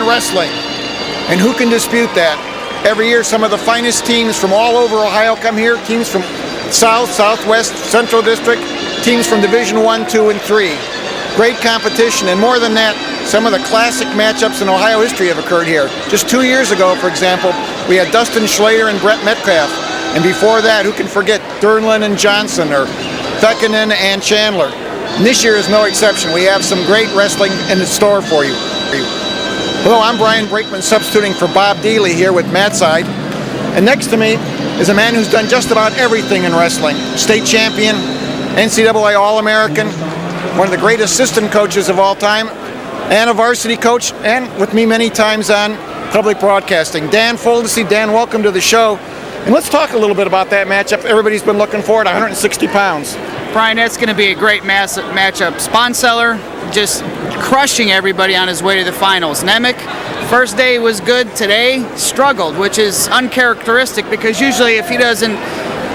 wrestling. And who can dispute that? Every year, some of the finest teams from all over Ohio come here, teams from South, Southwest, Central District, teams from Division 1, 2, and 3. Great competition, and more than that, some of the classic matchups in Ohio history have occurred here. Just 2 years ago, for example, we had Dustin Schlater and Brett Metcalf. And before that, who can forget Durnlin and Johnson, or Fekinen and Chandler? And this year is no exception. We have some great wrestling in the store for you. Hello, I'm Brian Brakeman, substituting for Bob Dealey here with Matside. And next to me is a man who's done just about everything in wrestling. State champion, NCAA All-American, one of the great assistant coaches of all time, and a varsity coach, and with me many times on public broadcasting. Dan Foldesy. Dan, welcome to the show. And let's talk a little bit about that matchup everybody's been looking for at 160 pounds. Brian, that's going to be a great matchup. Sponseller just crushing everybody on his way to the finals. Nemec, first day was good. Today, struggled, which is uncharacteristic because usually if he doesn't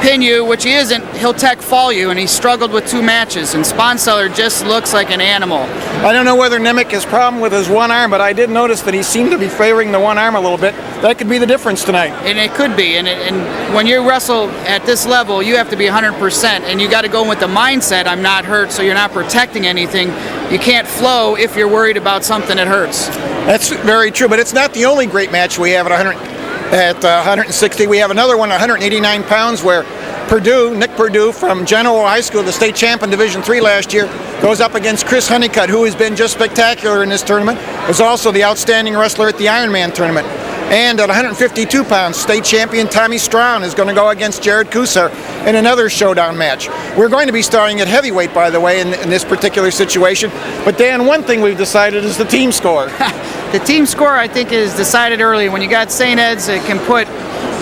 pin you, which he isn't, he'll tech fall you, and he struggled with 2 matches. And Sponseller just looks like an animal. I don't know whether Nemec has a problem with his one arm, but I did notice that he seemed to be favoring the one arm a little bit. That could be the difference tonight. And it could be. And when you wrestle at this level, you have to be 100%, and you got to go in with the mindset, I'm not hurt, so you're not protecting anything. You can't flow if you're worried about something that hurts. That's very true, but it's not the only great match we have at 160. We have another one at 189 pounds where Nick Purdue from Genoa High School, the state champ in Division 3 last year, goes up against Chris Honeycutt, who has been just spectacular in this tournament. Was also the outstanding wrestler at the Ironman tournament. And at 152 pounds, state champion Tommy Strawn is going to go against Jared Kusar in another showdown match. We're going to be starting at heavyweight, by the way, in this particular situation. But Dan, one thing we've decided is the team score. The team score, I think, is decided early. When you got St. Ed's, it can put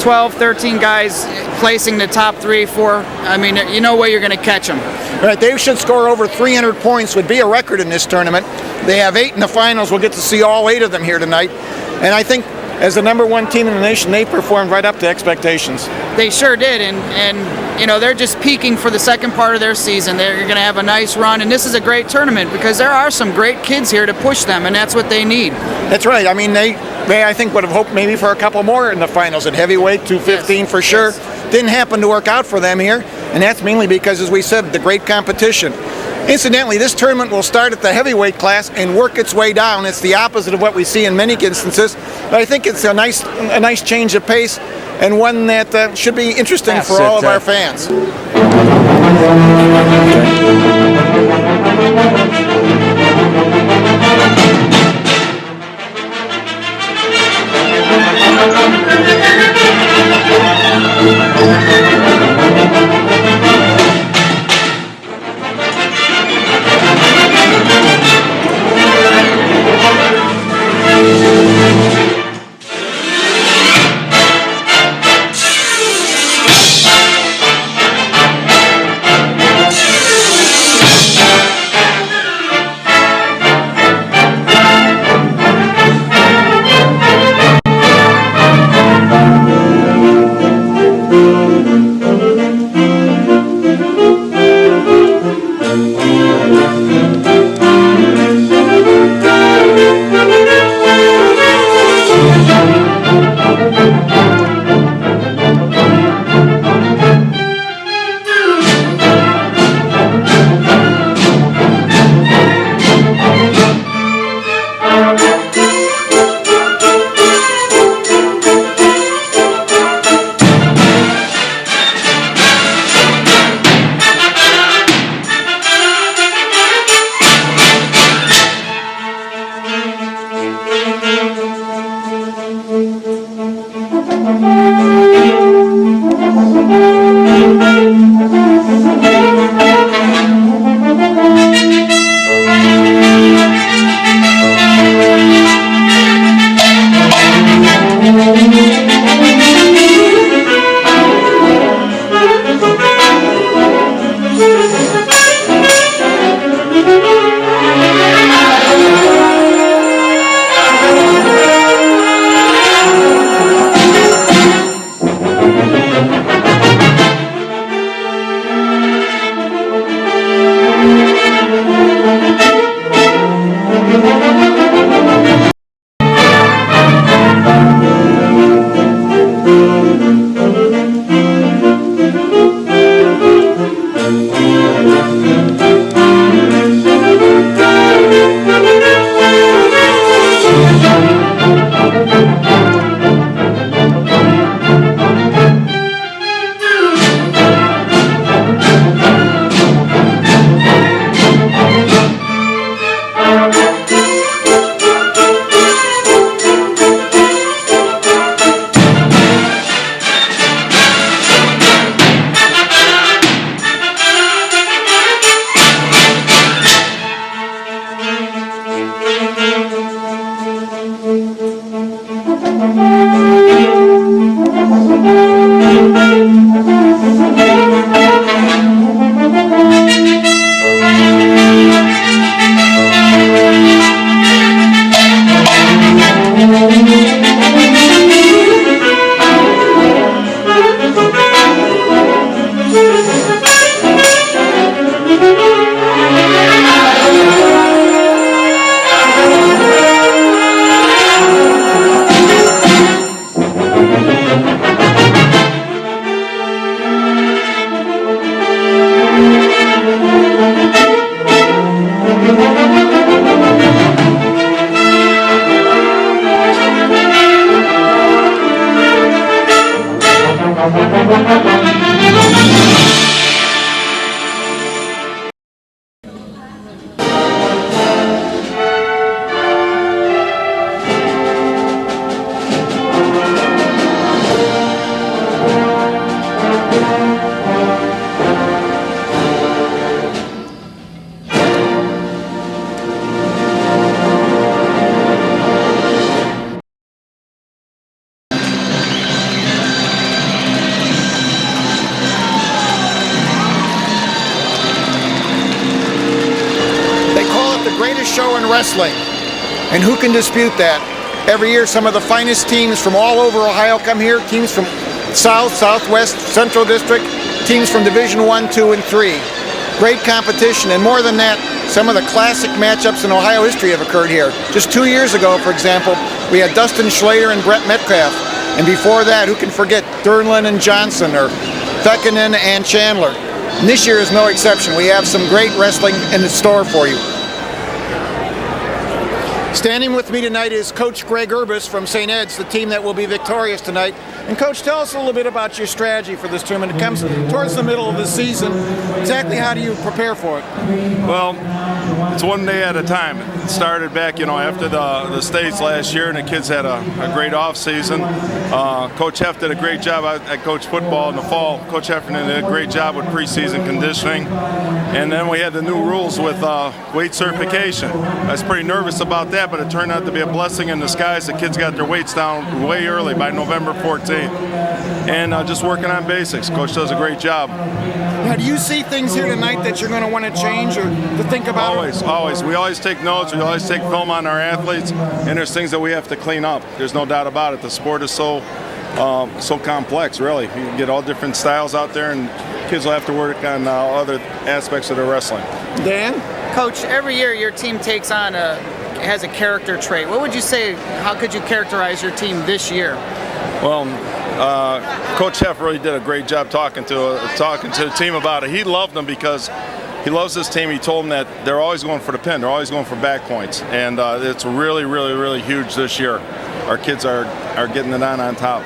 12, 13 guys placing the top 3, 4. I mean, you know where you're going to catch them. Right, they should score over 300 points, would be a record in this tournament. They have 8 in the finals. We'll get to see all 8 of them here tonight. And I think as the #1 team in the nation, they performed right up to expectations. They sure did, and you know, they're just peaking for the second part of their season. They're going to have a nice run, and this is a great tournament because there are some great kids here to push them, and that's what they need. That's right. I mean, they I think would have hoped maybe for a couple more in the finals at heavyweight, 215 for sure. Yes. Didn't happen to work out for them here, and that's mainly because, as we said, the great competition. Incidentally, this tournament will start at the heavyweight class and work its way down. It's the opposite of what we see in many instances, but I think it's a nice change of pace and one that should be interesting for all of our fans. Greatest show in wrestling, and who can dispute that? Every year some of the finest teams from all over Ohio come here, teams from South, Southwest, Central District, teams from Division 1, 2, and 3. Great competition, and more than that, some of the classic matchups in Ohio history have occurred here. Just 2 years ago, for example, we had Dustin Schlater and Brett Metcalf, and before that, who can forget Durnlin and Johnson, or Fekinen and Chandler. And this year is no exception. We have some great wrestling in the store for you. Standing with me tonight is Coach Greg Urbis from St. Ed's, the team that will be victorious tonight. And Coach, tell us a little bit about your strategy for this tournament. It comes towards the middle of the season. Exactly how do you prepare for it? Well, it's one day at a time. It started back, after the States last year, and the kids had a great off season. Coach Heff did a great job. I coached football in the fall. Coach Heffernan did a great job with preseason conditioning. And then we had the new rules with weight certification. I was pretty nervous about that, but it turned out to be a blessing in disguise. The kids got their weights down way early by November 14th. And just working on basics. Coach does a great job. Now, do you see things here tonight that you're going to want to change or to think about? Always. We always take notes. We always take film on our athletes, and there's things that we have to clean up. There's no doubt about it. The sport is so complex, really. You can get all different styles out there, and kids will have to work on other aspects of their wrestling. Dan? Coach, every year your team has a character trait. What would you say, how could you characterize your team this year? Well, Coach Heff really did a great job talking to the team about it. He loved them because he loves this team. He told them that they're always going for the pin. They're always going for back points. And it's really, really, really huge this year. Our kids are getting it on top.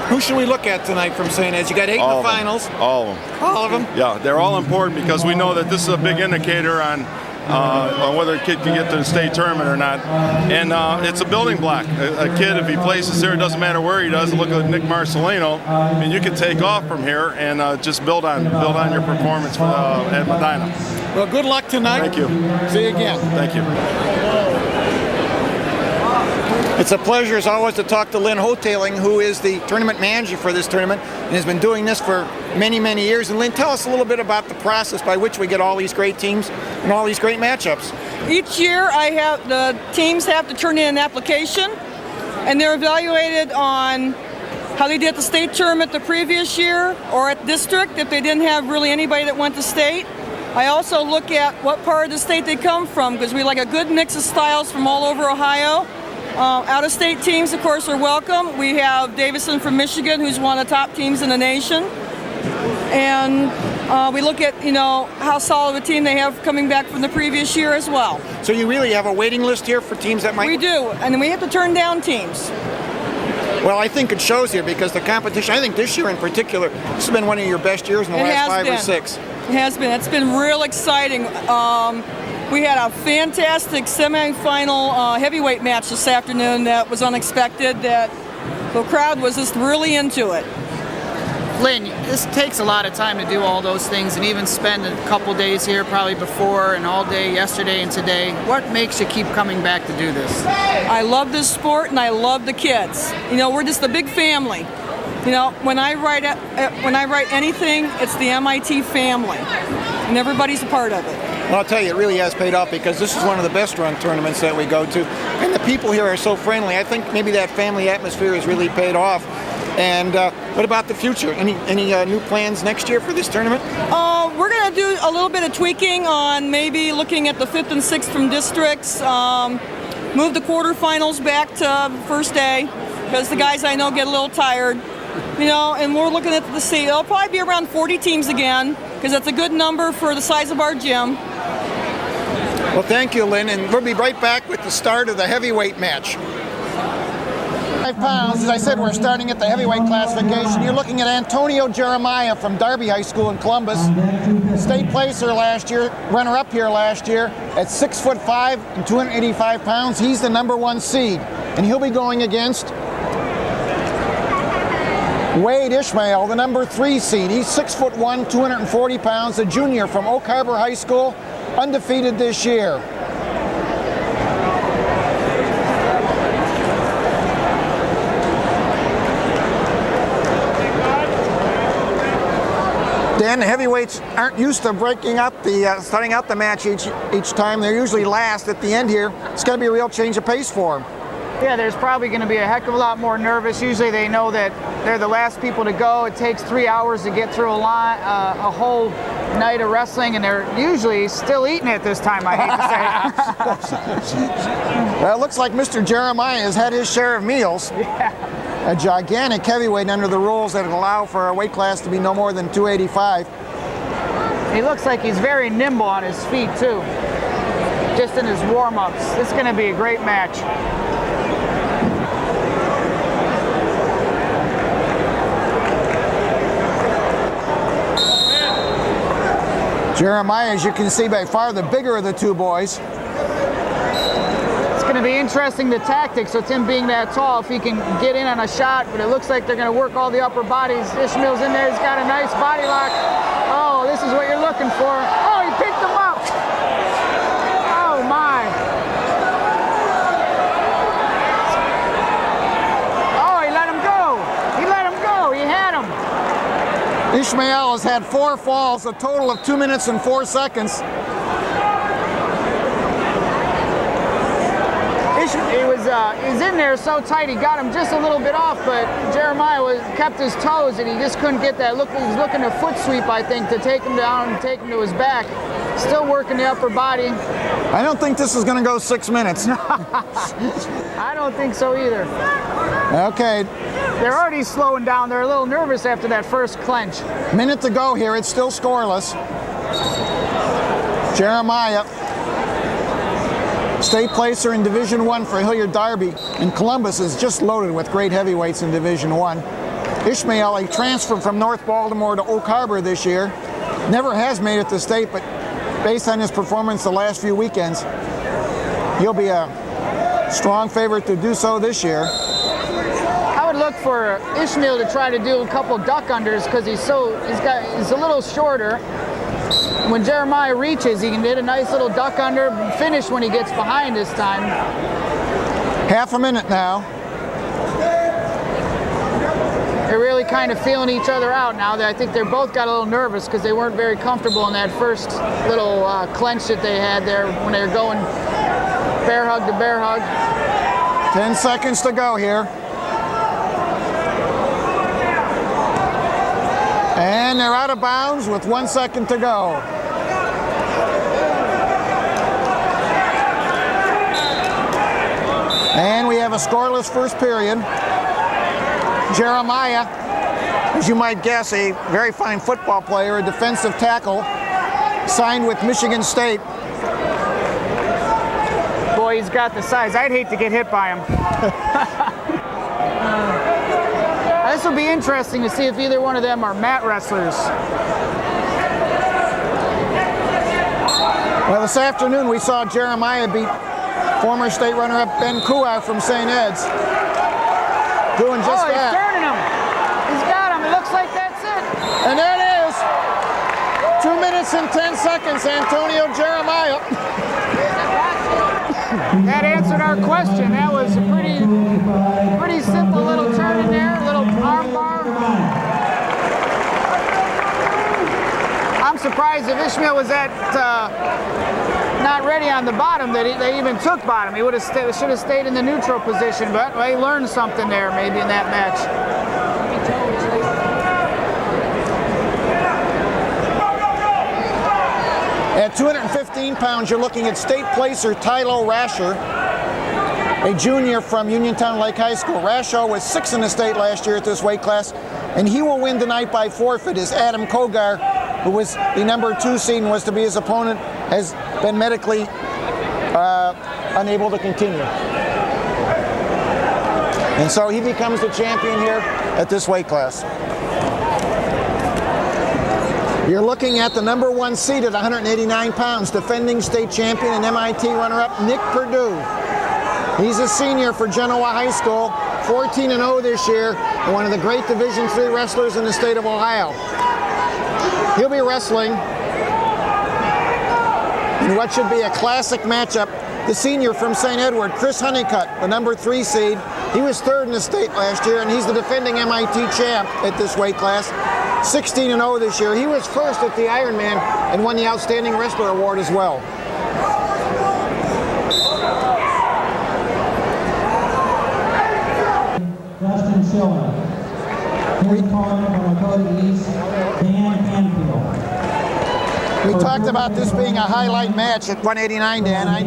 Who should we look at tonight from St. Ed's? You got 8 in the finals. All of them. All of them? Yeah, they're all important because we know that this is a big indicator on whether a kid can get to the state tournament or not. And it's a building block. A kid, if he places here, it doesn't matter where he does. Look at Nick Marcelino, and you can take off from here and just build on your performance at Medina. Well, good luck tonight. Thank you. See you again. Thank you. It's a pleasure, as always, to talk to Lynn Hoteling, who is the tournament manager for this tournament and has been doing this for many, many years. And Lynn, tell us a little bit about the process by which we get all these great teams and all these great matchups. Each year, the teams have to turn in an application, and they're evaluated on how they did at the state tournament the previous year or at district if they didn't have really anybody that went to state. I also look at what part of the state they come from, because we like a good mix of styles from all over Ohio. Out-of-state teams, of course, are welcome. We have Davison from Michigan, who's one of the top teams in the nation. And we look at, how solid a team they have coming back from the previous year as well. So you really have a waiting list here for teams that might... We do, and we have to turn down teams. Well, I think it shows here because the competition, I think this year in particular, this has been one of your best years in the last 5 or 6. It has been. It's been real exciting. We had a fantastic semifinal heavyweight match this afternoon that was unexpected, that the crowd was just really into it. Lynn, this takes a lot of time to do all those things and even spend a couple days here probably before and all day yesterday and today. What makes you keep coming back to do this? I love this sport and I love the kids. We're just a big family. When I write anything, it's the M.I.T. family, and everybody's a part of it. Well, I'll tell you, it really has paid off because this is one of the best run tournaments that we go to, and the people here are so friendly. I think maybe that family atmosphere has really paid off. And what about the future? Any new plans next year for this tournament? We're going to do a little bit of tweaking on maybe looking at the 5th and 6th from districts, move the quarterfinals back to first day because the guys I know get a little tired. And we're looking at the seat. It'll probably be around 40 teams again because that's a good number for the size of our gym. Well, thank you, Lynn, and we'll be right back with the start of the heavyweight match. pounds. As I said, we're starting at the heavyweight classification. You're looking at Antonio Jeremiah from Darby High School in Columbus. State placer last year, runner-up here last year at 6'5" and 285 pounds. He's the #1 seed, and he'll be going against Wade Ishmael, the #3 seed. He's 6'1", 240 pounds, a junior from Oak Harbor High School, undefeated this year. Dan, the heavyweights aren't used to breaking up starting out the match each time. They're usually last at the end here. It's going to be a real change of pace for them. Yeah, there's probably going to be a heck of a lot more nervous. Usually they know that they're the last people to go. It takes 3 hours to get through a whole night of wrestling, and they're usually still eating at this time, I hate to say. Well, it looks like Mr. Jeremiah has had his share of meals. Yeah. A gigantic heavyweight under the rules that allow for a weight class to be no more than 285. He looks like he's very nimble on his feet, too, just in his warm-ups. This is going to be a great match. Jeremiah, as you can see, by far the bigger of the two boys. It's going to be interesting, the tactics with him being that tall, if he can get in on a shot, but it looks like they're going to work all the upper bodies. Ishmael's in there, he's got a nice body lock. Oh, this is what you're looking for. Oh, he picked him up. Oh, my. Oh, he let him go. He let him go. He had him. Ishmael has had 4 falls, a total of 2 minutes and 4 seconds. He's in there so tight, he got him just a little bit off, but Jeremiah kept his toes, and he just couldn't get that. Look, he's looking to foot sweep, I think, to take him down and take him to his back. Still working the upper body. I don't think this is going to go 6 minutes. I don't think so either. Okay. They're already slowing down. They're a little nervous after that first clench. Minute to go here. It's still scoreless. Jeremiah, state placer in Division I for Hilliard Darby, and Columbus is just loaded with great heavyweights in Division I. Ishmael, a transfer from North Baltimore to Oak Harbor this year, never has made it to state, but based on his performance the last few weekends, he'll be a strong favorite to do so this year. I would look for Ishmael to try to do a couple duck unders because he's a little shorter. When Jeremiah reaches, he can hit a nice little duck under, finish when he gets behind this time. Half a minute now. They're really kind of feeling each other out now. I think they're both got a little nervous because they weren't very comfortable in that first little clench that they had there when they were going bear hug to bear hug. 10 seconds to go here. And they're out of bounds with 1 second to go. And we have a scoreless first period. Jeremiah, as you might guess, a very fine football player, a defensive tackle, signed with Michigan State. Boy, he's got the size. I'd hate to get hit by him. This will be interesting to see if either one of them are mat wrestlers. Well, this afternoon we saw Jeremiah beat former state runner-up Ben Kuar from St. Ed's. Doing just that. He's turning him. He's got him. It looks like that's it. And there it is. 2 minutes and 10 seconds, Antonio Jeremiah. That answered our question. That was a pretty simple little turn in there, little arm bar. I'm surprised if Ishmael was not ready on the bottom that they even took bottom. He should have stayed in the neutral position, but he learned something there maybe in that match. At 215 pounds, you're looking at state placer Tylo Rasher, a junior from Uniontown Lake High School. Rasher was 6th in the state last year at this weight class, and he will win tonight by forfeit as Adam Kogar, who was the #2 seed and was to be his opponent, has been medically unable to continue. And so he becomes the champion here at this weight class. You're looking at the number 1 seed at 189 pounds, defending state champion and M.I.T. runner-up Nick Perdue. He's a senior for Genoa High School, 14-0 this year, and one of the great Division III wrestlers in the state of Ohio. He'll be wrestling in what should be a classic matchup. The senior from St. Edward, Chris Honeycutt, the number 3 seed. He was 3rd in the state last year, and he's the defending M.I.T. champ at this weight class. 16-0 this year. He was 1st at the Ironman and won the Outstanding Wrestler Award as well. Justin Silva. Here's calling from Dakota East, Dan Canfield. We talked about this being a highlight match at 189, Dan. I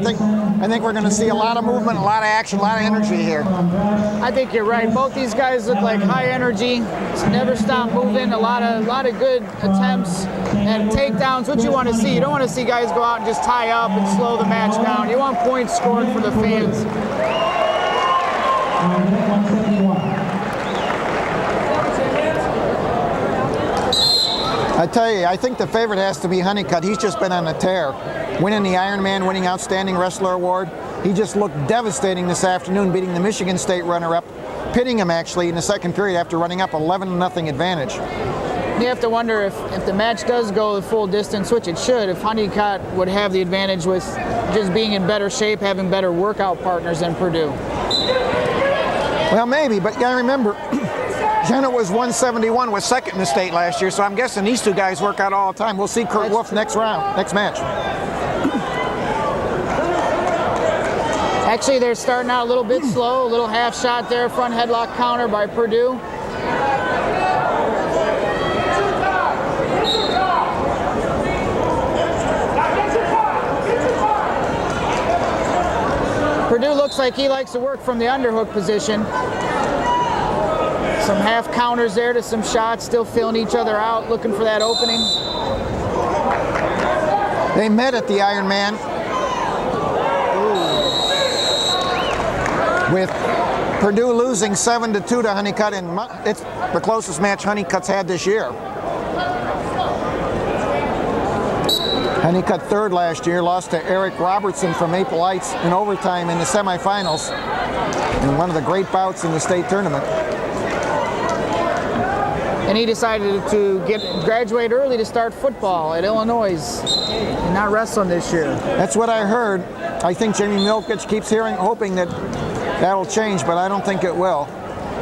think we're going to see a lot of movement, a lot of action, a lot of energy here. I think you're right. Both these guys look like high energy. Never stop moving. A lot of good attempts and takedowns. What you want to see? You don't want to see guys go out and just tie up and slow the match down. You want points scored for the fans. 171. I tell you, I think the favorite has to be Honeycutt. He's just been on a tear. Winning the Ironman, winning Outstanding Wrestler Award. He just looked devastating this afternoon, beating the Michigan State runner-up, pitting him actually in the second period after running up 11-0 advantage. You have to wonder if the match does go the full distance, which it should, if Honeycutt would have the advantage with just being in better shape, having better workout partners than Perdue. Well, maybe, but you gotta remember, Jenna was 171, was 2nd in the state last year, so I'm guessing these two guys work out all the time. We'll see Kurt Wolf next match. Actually, they're starting out a little bit slow, a little half shot there, front headlock counter by Perdue. Perdue looks like he likes to work from the underhook position. Some half counters there to some shots, still feeling each other out, looking for that opening. They met at the Ironman with Perdue losing 7-2 to Honeycutt, and it's the closest match Honeycutt's had this year. Honeycutt 3rd last year, lost to Eric Robertson from Maple Heights in overtime in the semifinals in one of the great bouts in the state tournament. And he decided to graduate early to start football at Illinois and not wrestling this year. That's what I heard. I think Jamie Milkich keeps hoping that that'll change, but I don't think it will.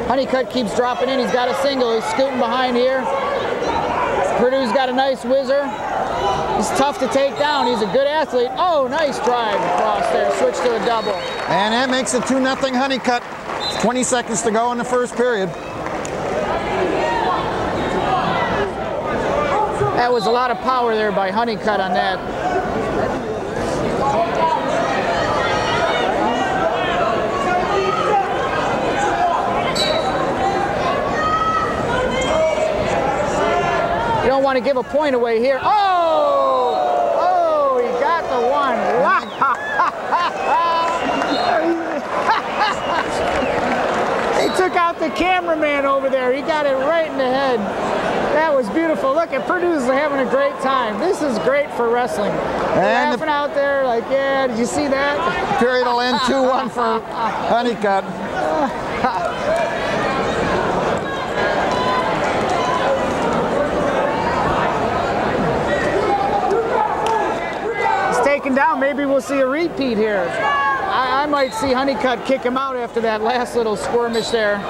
Honeycutt keeps dropping in. He's got a single. He's scooting behind here. Perdue's got a nice whizzer. He's tough to take down. He's a good athlete. Oh, nice drive across there. Switch to a double. And that makes it 2-0 Honeycutt. 20 seconds to go in the first period. That was a lot of power there by Honeycutt on that. You don't want to give a point away here. Oh, he got the one. Wow. He took out the cameraman over there. He got it right in the head. That was beautiful. Look at Perdue's having a great time. This is great for wrestling. They're laughing out there like, yeah, did you see that? Period will end 2-1 for Honeycutt. He's taken down. Maybe we'll see a repeat here. I might see Honeycutt kick him out after that last little skirmish there.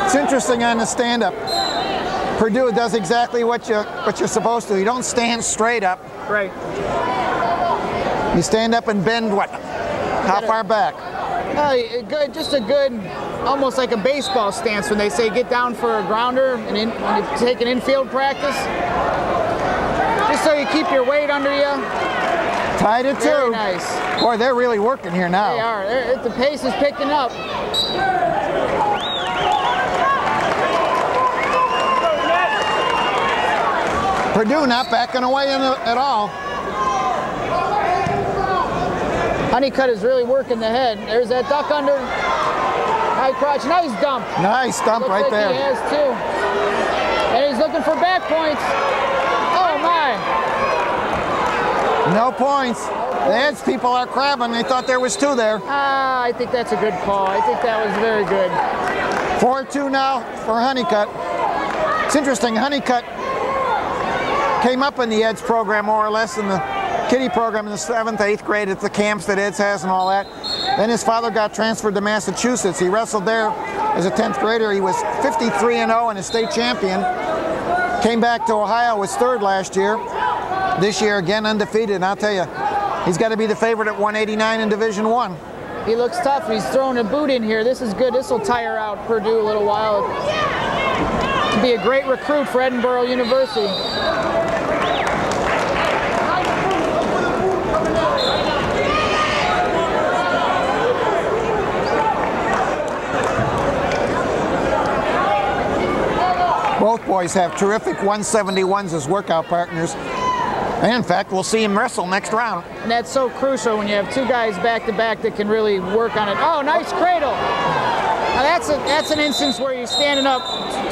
It's interesting on the stand-up. Perdue does exactly what you're supposed to. You don't stand straight up. Right. You stand up and bend what? How far back? Good, just a good, almost like a baseball stance when they say get down for a grounder and when you take an infield practice. Just so you keep your weight under you. Tied at 2. Very nice. Boy, they're really working here now. They are. The pace is picking up. Perdue not backing away at all. Honeycutt is really working the head. There's that duck under. High crotch. Nice dump. Nice dump Looks right like there. He has too. And he's looking for back points. Oh my. No points. The Ed's people are crabbing. They thought there was 2 there. I think that's a good call. I think that was very good. 4-2 now for Honeycutt. It's interesting, Honeycutt came up in the Ed's program more or less in the kiddie program in the 7th, 8th grade at the camps that Ed's has and all that. Then his father got transferred to Massachusetts. He wrestled there as a 10th grader. He was 53-0 and a state champion. Came back to Ohio, was 3rd last year. This year again undefeated, and I'll tell you, he's got to be the favorite at 189 in Division I. He looks tough. He's throwing a boot in here. This is good. This will tire out Purdue a little while. Could be a great recruit for Edinburgh University. Both boys have terrific 171s as workout partners. And in fact, we'll see him wrestle next round. And that's so crucial when you have 2 guys back-to-back that can really work on it. Oh, nice cradle. Now that's an instance where you're standing up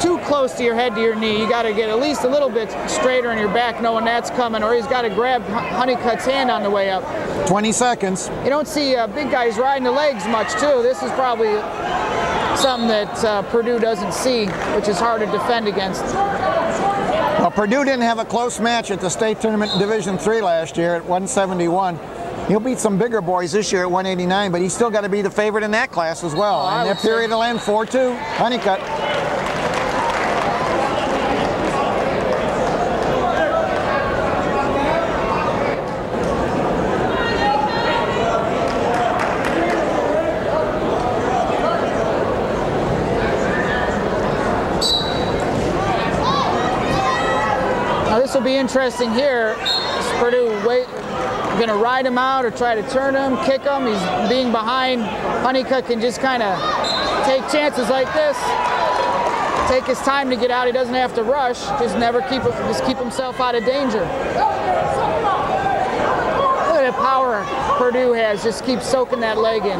too close to your head to your knee. You got to get at least a little bit straighter in your back knowing that's coming, or he's got to grab Honeycutt's hand on the way up. 20 seconds. You don't see big guys riding the legs much, too. This is probably something that Purdue doesn't see, which is hard to defend against. Well, Purdue didn't have a close match at the state tournament in Division III last year at 171. He'll beat some bigger boys this year at 189, but he's still got to be the favorite in that class as well. Oh, and their period will end 4-2, Honeycutt. This will be interesting here. Is Purdue going to ride him out or try to turn him, kick him? He's being behind. Honeycutt can just kind of take chances like this. Take his time to get out. He doesn't have to rush. Just keep himself out of danger. Look at the power Purdue has. Just keep soaking that leg in.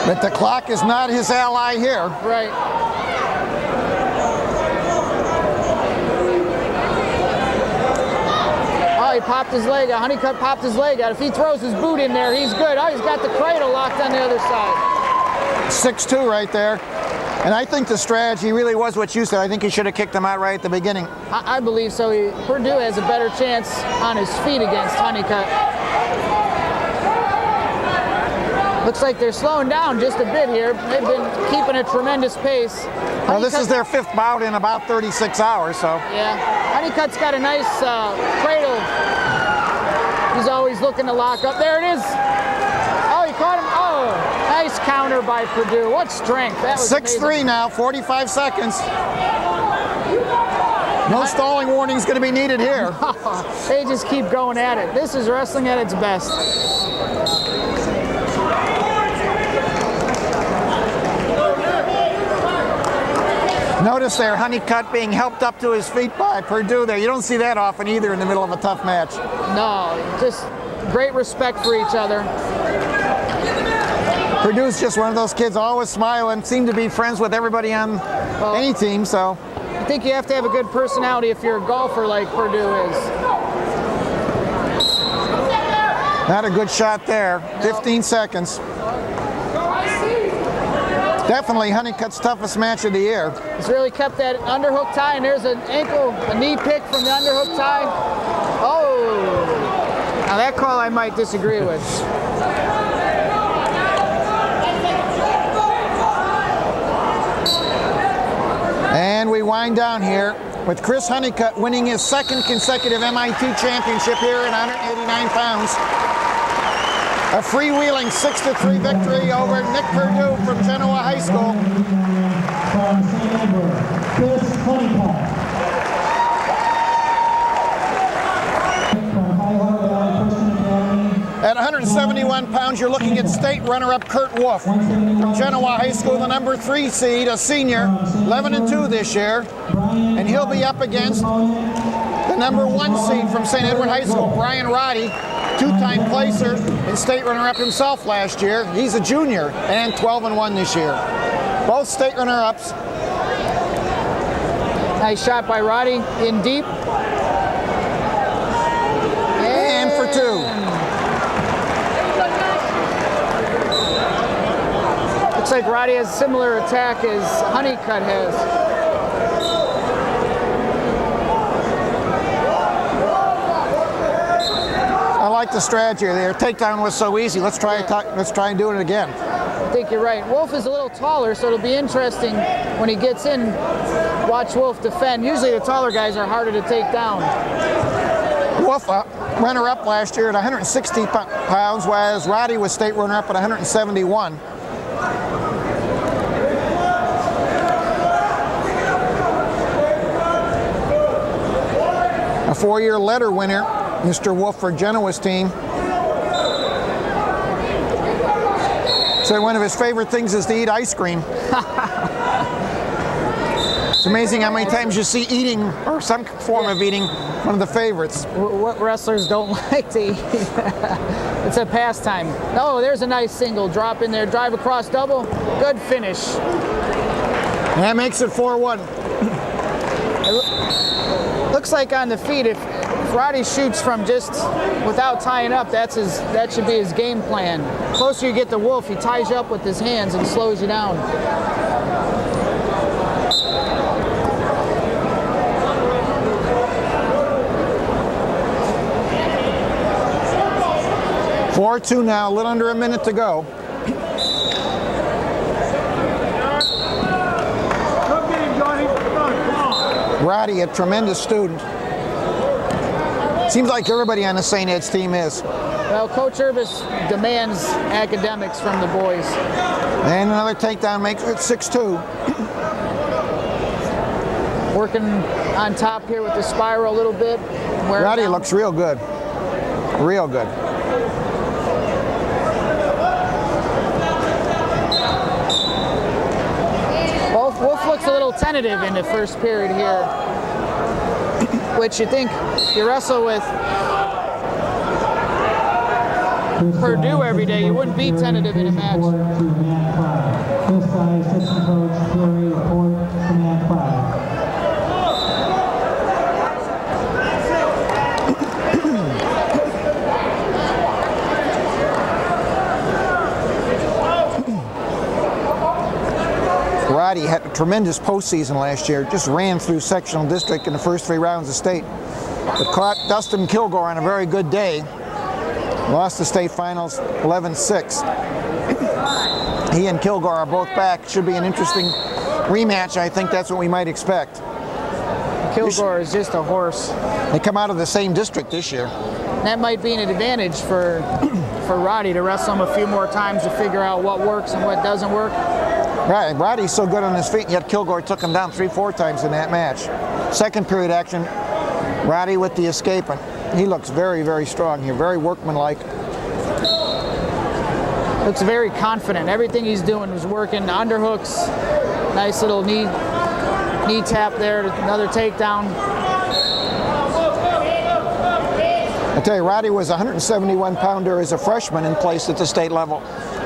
But the clock is not his ally here. Right. He popped his leg out. Honeycutt popped his leg out. If he throws his boot in there, he's good. Oh, he's got the cradle locked on the other side. 6-2 right there. And I think the strategy really was what you said. I think he should have kicked him out right at the beginning. I believe so. Purdue has a better chance on his feet against Honeycutt. Looks like they're slowing down just a bit here. They've been keeping a tremendous pace. Well, this is their 5th bout in about 36 hours, so. Yeah. Honeycutt's got a nice cradle. He's always looking to lock up. There it is. Oh, he caught him. Oh, nice counter by Purdue. What strength. That was 6-3 now, 45 seconds. No stalling warning is going to be needed here. They just keep going at it. This is wrestling at its best. Notice there, Honeycutt being helped up to his feet by Purdue there. You don't see that often either in the middle of a tough match. No, just great respect for each other. Purdue's just one of those kids always smiling, seem to be friends with everybody on any team, so. I think you have to have a good personality if you're a golfer like Purdue is. Not a good shot there. 15 seconds. Definitely Honeycutt's toughest match of the year. He's really kept that underhook tie, and there's a knee pick from the underhook tie. Oh, now that call I might disagree with. And we wind down here with Chris Honeycutt winning his 2nd consecutive M.I.T. championship here at 189 pounds. A freewheeling 6-3 victory over Nick Purdue from Genoa High School. From St. Edward, Chris Honeycutt. From High Heart Christian Academy. At 171 pounds, you're looking at state runner-up Kurt Wolf from Genoa High School, the number 3 seed, a senior, 11-2 this year. And he'll be up against the number 1 seed from St. Edward High School, Brian Roddy. two-time placer and state runner-up himself last year. He's a junior and 12-1 this year. Both state runner-ups. Nice shot by Roddy in deep. And for two. Looks like Roddy has a similar attack as Honeycutt has. I like the strategy there. Takedown was so easy. Let's try and do it again. I think you're right. Wolf is a little taller, so it'll be interesting when he gets in. Watch Wolf defend. Usually the taller guys are harder to take down. Wolf, runner-up last year at 160 pounds, whereas Roddy was state runner-up at 171. A 4-year letter winner, Mr. Wolf for Genoa's team. Said one of his favorite things is to eat ice cream. It's amazing how many times you see eating or some form of eating one of the favorites. What wrestlers don't like to eat. It's a pastime. Oh, there's a nice single. Drop in there, drive across double. Good finish. And that makes it 4-1. Looks like on the feet, if Roddy shoots from just without tying up, that should be his game plan. Closer you get to Wolf, he ties you up with his hands and slows you down. (4-2) now, a little under a minute to go. Roddy, a tremendous student. Seems like everybody on the St. Ed's team is. Well, Coach Urbis demands academics from the boys. And another takedown makes it 6-2. Working on top here with the spiral a little bit. Roddy looks real good. Real good. Wolf looks a little tentative in the first period here, which you think you wrestle with Purdue every day, you wouldn't be tentative in a match. This guy is assistant coach Terry Ford from M.I.T. Roddy had a tremendous postseason last year, just ran through sectional district in the first 3 rounds of state. But caught Dustin Kilgore on a very good day. Lost the state finals 11-6. He and Kilgore are both back. Should be an interesting rematch. I think that's what we might expect. Kilgore is just a horse. They come out of the same district this year. That might be an advantage for Roddy to wrestle him a few more times to figure out what works and what doesn't work. Right, Roddy's so good on his feet, yet Kilgore took him down 3-4 times in that match. Second period action, Roddy with the escape, and he looks very, very strong here, very workmanlike. Looks very confident. Everything he's doing was working. Underhooks, nice little knee tap there, another takedown. I tell you, Roddy was a 171 pounder as a freshman and placed at the state level.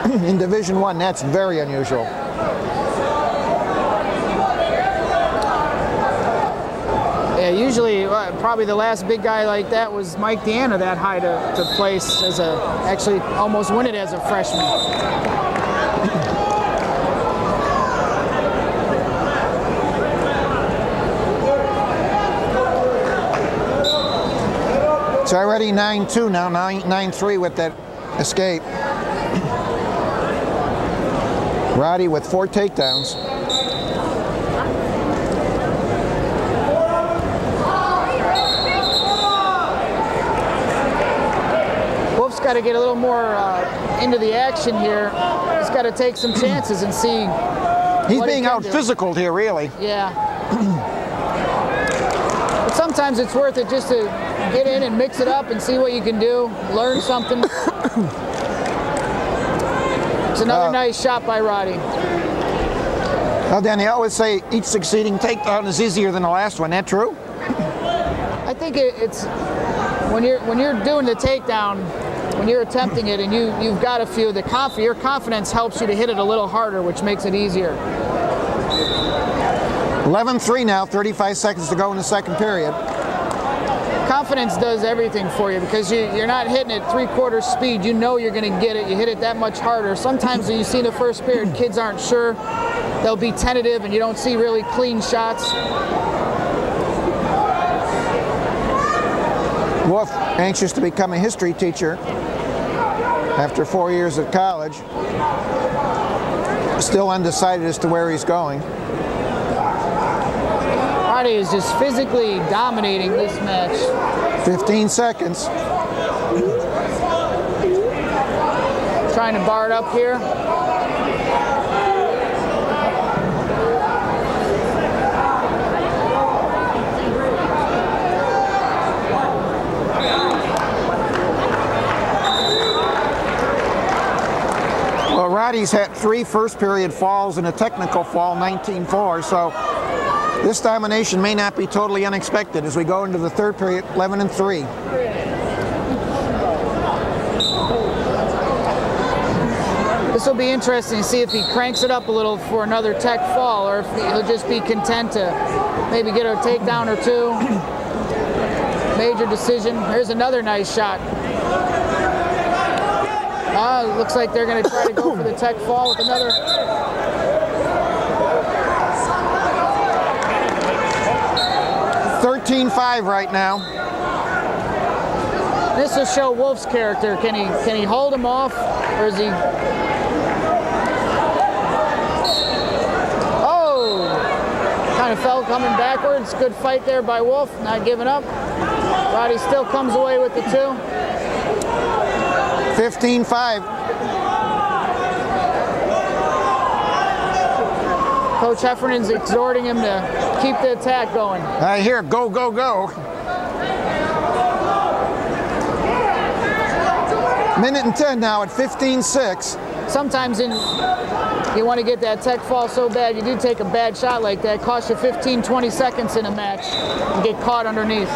In Division I, that's very unusual. Yeah, usually probably the last big guy like that was Mike Deanna, that high to place as actually almost win it as a freshman. It's already 9-2 now, 9-3 with that escape. Roddy with 4 takedowns. Wolf's got to get a little more into the action here. He's got to take some chances and see. He's being out physical here, really. Yeah. But sometimes it's worth it just to get in and mix it up and see what you can do, learn something. It's another nice shot by Roddy. Well, Dan, they always say each succeeding takedown is easier than the last one. That true? I think it's when you're doing the takedown, when you're attempting it and you've got a few, your confidence helps you to hit it a little harder, which makes it easier. 11-3 now, 35 seconds to go in the second period. Confidence does everything for you because you're not hitting it 3/4 speed. You know you're going to get it. You hit it that much harder. Sometimes when you see in the first period, kids aren't sure. They'll be tentative and you don't see really clean shots. Wolf, anxious to become a history teacher after 4 years at college. Still undecided as to where he's going. Roddy is just physically dominating this match. 15 seconds. Trying to bar it up here. Well, Roddy's had 3 first period falls and a technical fall, 19-4, so this domination may not be totally unexpected as we go into the third period, 11-3. This will be interesting to see if he cranks it up a little for another tech fall or if he'll just be content to maybe get a takedown or two. Major decision. Here's another nice shot. Looks like they're going to try to go for the tech fall with another. 13-5 right now. This will show Wolf's character. Can he hold him off, or is he? Oh, kind of fell coming backwards. Good fight there by Wolf, not giving up. Roddy still comes away with the 2. 15-5. Coach Heffernan's exhorting him to keep the attack going. I hear go, go, go. Minute and 10 now at 15-6. Sometimes you want to get that tech fall so bad, you do take a bad shot like that, costs you 15, 20 seconds in a match and get caught underneath.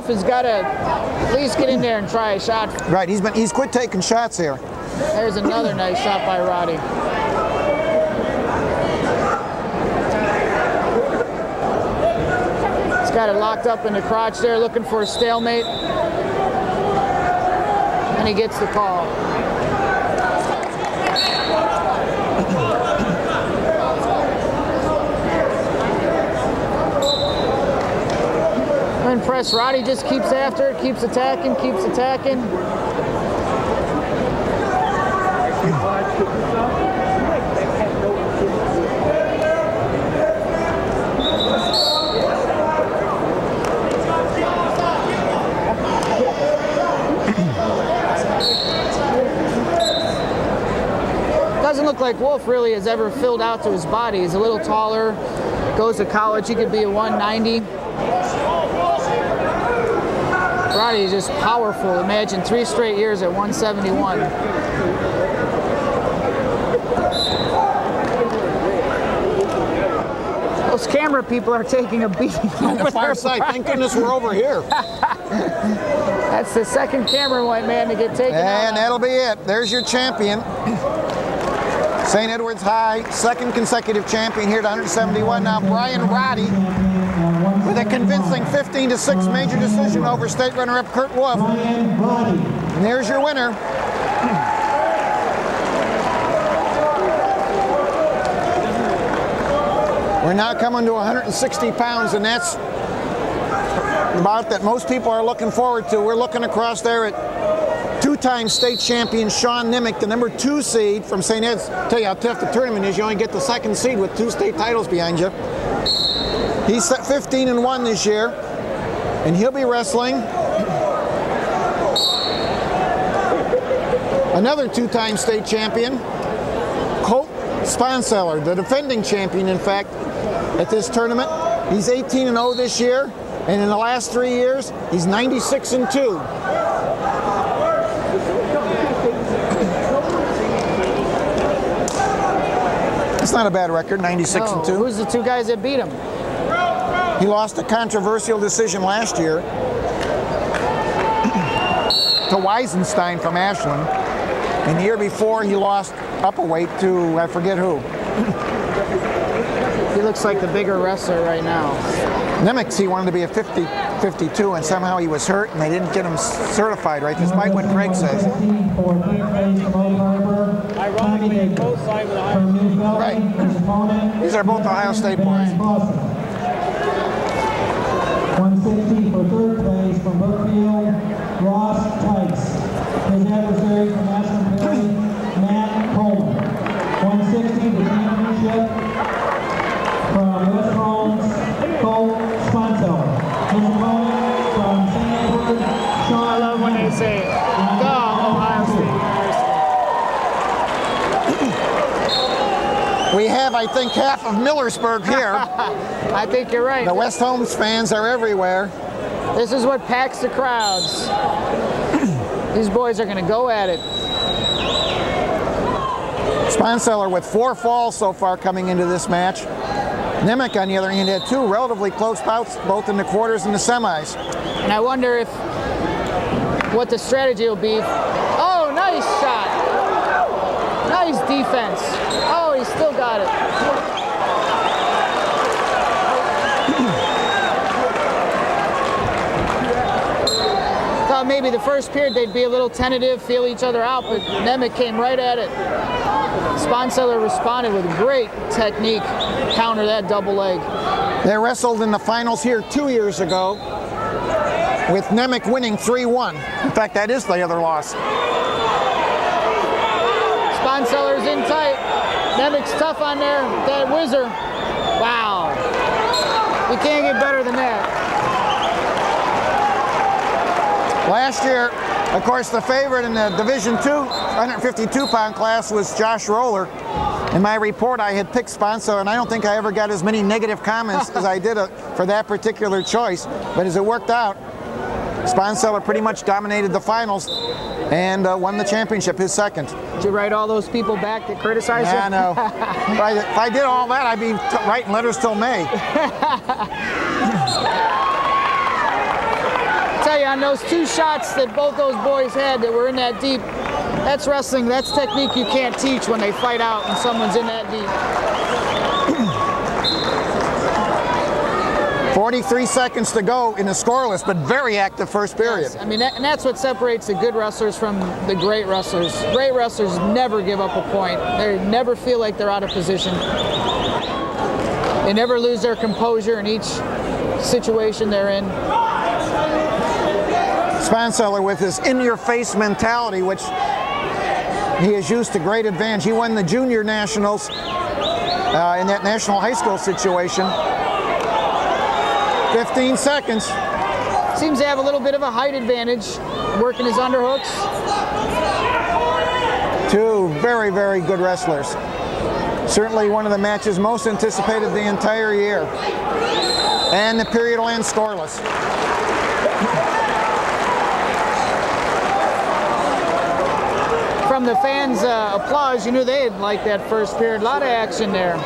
Has got to at least get in there and try a shot. Right, he's quit taking shots here. There's another nice shot by Roddy. He's got it locked up in the crotch there, looking for a stalemate. And he gets the call. I'm impressed. Roddy just keeps after it, keeps attacking, keeps attacking. Doesn't look like Wolf really has ever filled out to his body. He's a little taller, goes to college, he could be a 190. Roddy is just powerful. Imagine 3 straight years at 171. Those camera people are taking a beating. On the far side, thank goodness we're over here. That's the second cameraman to get taken out. And that'll be it. There's your champion. St. Edward's High, second consecutive champion here at 171. Now Brian Roddy with a convincing 15-6 major decision over state runner-up Kurt Wolf. And there's your winner. We're now coming to 160 pounds, and that's about that most people are looking forward to. We're looking across there at 2-time state champion Sean Nimick, the number 2 seed from St. Ed's. Tell you how tough the tournament is. You only get the 2nd seed with 2 state titles behind you. He's 15-1 this year, and he'll be wrestling another 2-time state champion, Colt Sponseller, the defending champion, in fact, at this tournament. He's 18-0 this year. And in the last 3 years, he's 96-2. It's not a bad record, 96-2. Who's the two guys that beat him? He lost a controversial decision last year to Weisenstein from Ashland. And the year before, he lost up a weight to, I forget who. He looks like the bigger wrestler right now. Nemec, he wanted to be a 52, and somehow he was hurt, and they didn't get him certified right, despite what Craig says. Ironically, both sides with Ohio. Right. These are both Ohio State boys. 160 for third place from Brookfield, Ross Tice. His adversary from Ashland Perry, Matt Coleman. 160 the championship from West Holmes, Cole Sponsel. His opponent from Sanford, Sean. I love when they say, "Go Ohio State." We have, I think, half of Millersburg here. I think you're right. The West Holmes fans are everywhere. This is what packs the crowds. These boys are going to go at it. Sponseller with 4 falls so far coming into this match. Nemec, on the other hand, had 2 relatively close bouts, both in the quarters and the semis. And I wonder what the strategy will be. Oh, nice shot. Nice defense. Oh, he still got it. Thought maybe the first period they'd be a little tentative, feel each other out, but Nemec came right at it. Sponseller responded with great technique, counter that double leg. They wrestled in the finals here 2 years ago, with Nemec winning 3-1. In fact, that is the other loss. Sponseller's in tight. Nemec's tough on there. That whizzer. Wow. You can't get better than that. Last year, of course, the favorite in the Division II 152-pound class was Josh Roller. In my report, I had picked Sponseller, and I don't think I ever got as many negative comments as I did for that particular choice. But as it worked out, Sponseller pretty much dominated the finals and won the championship, his second. Did you write all those people back that criticized you? Yeah, no. If I did all that, I'd be writing letters till May. I tell you, on those 2 shots that both those boys had that were in that deep, that's wrestling, that's technique you can't teach when they fight out and someone's in that deep. 43 seconds to go in a scoreless, but very active first period. Yes, I mean, and that's what separates the good wrestlers from the great wrestlers. Great wrestlers never give up a point. They never feel like they're out of position. They never lose their composure in each situation they're in. Sponseller with his in-your-face mentality, which he has used to great advantage. He won the junior nationals in that national high school situation. 15 seconds. Seems to have a little bit of a height advantage, working his underhooks. 2 very, very good wrestlers. Certainly one of the matches most anticipated the entire year. And the period will end scoreless. From the fans' applause, you knew they'd like that first period. A lot of action there.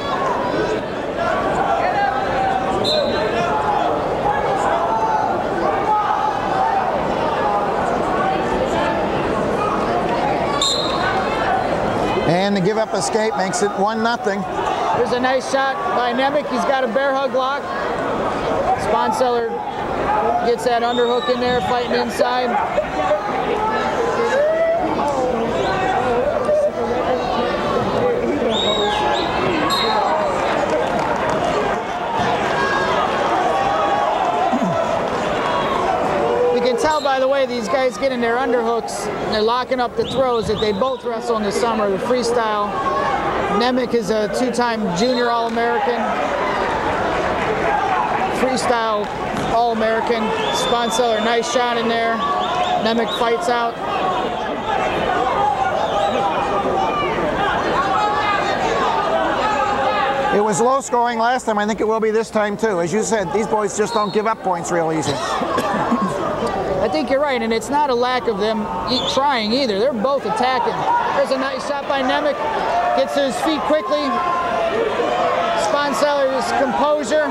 And the give-up escape makes it 1-0. There's a nice shot by Nemec. He's got a bear hug lock. Sponseller gets that underhook in there, fighting inside. You can tell by the way these guys get in their underhooks and they're locking up the throws that they both wrestle in the summer, the freestyle. Nemec is a 2-time junior All-American, freestyle All-American. Sponseller, nice shot in there. Nemec fights out. It was low scoring last time. I think it will be this time too. As you said, these boys just don't give up points real easy. I think you're right, and it's not a lack of them trying either. They're both attacking. There's a nice shot by Nemec. Gets to his feet quickly. Sponseller's composure.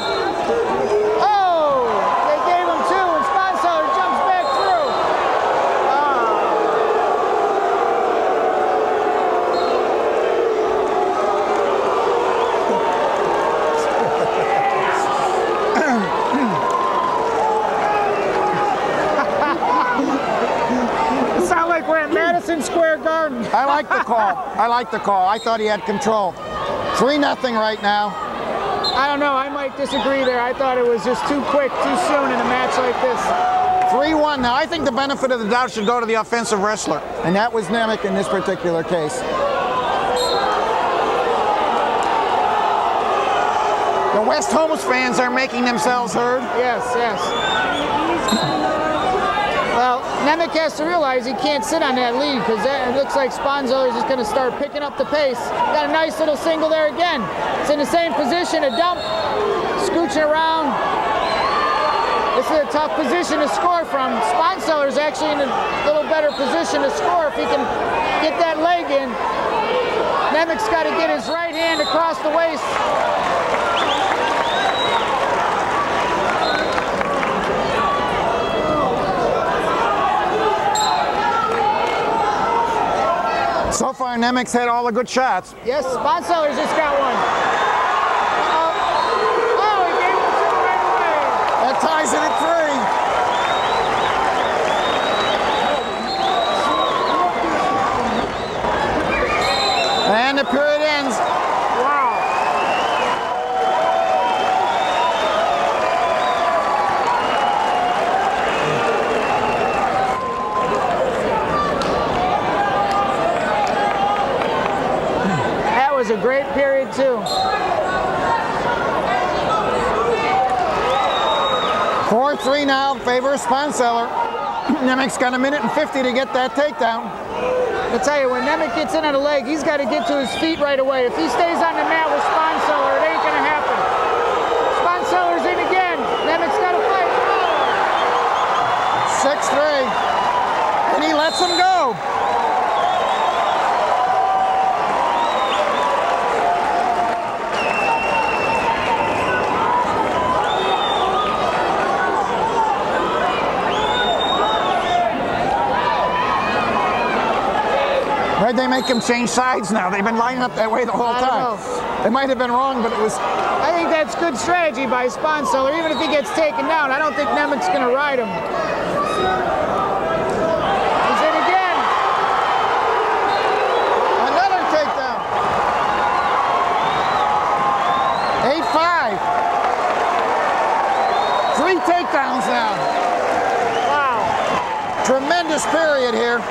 Oh! They gave him two, and Sponseller jumps back through. Sound like we're at Madison Square Garden. I like the call. I like the call. I thought he had control. 3-0 right now. I don't know. I might disagree there. I thought it was just too quick, too soon in a match like this. 3-1 now. I think the benefit of the doubt should go to the offensive wrestler, and that was Nemec in this particular case. The West Holmes fans are making themselves heard. Yes, yes. Well, Nemec has to realize he can't sit on that lead because it looks like Sponseller is just going to start picking up the pace. Got a nice little single there again. It's in the same position, a dump, scooching around. This is a tough position to score from. Sponseller is actually in a little better position to score if he can get that leg in. Nemec's got to get his right hand across the waist. So far, Nemec's had all the good shots. Yes, Sponseller's just got one. Oh, he gave him two right away. That ties it at 3. And the period ends. Wow. That was a great period too. 4-3 now, favor of Sponseller. Nemec's got 1:50 to get that takedown. I'll tell you, when Nemec gets in on a leg, he's got to get to his feet right away. If he stays on the mat with Sponseller, it ain't going to happen. Sponseller's in again. Nemec's got to fight. 6-3. And he lets him go. Why'd they make him change sides now? They've been lining up that way the whole I don't time. know. It might have been wrong, but it was. I think that's good strategy by Sponseller. Even if he gets taken down, I don't think Nemec's going to ride him. He's in again. Another takedown. 8-5. 3 takedowns now. Wow. Tremendous period here.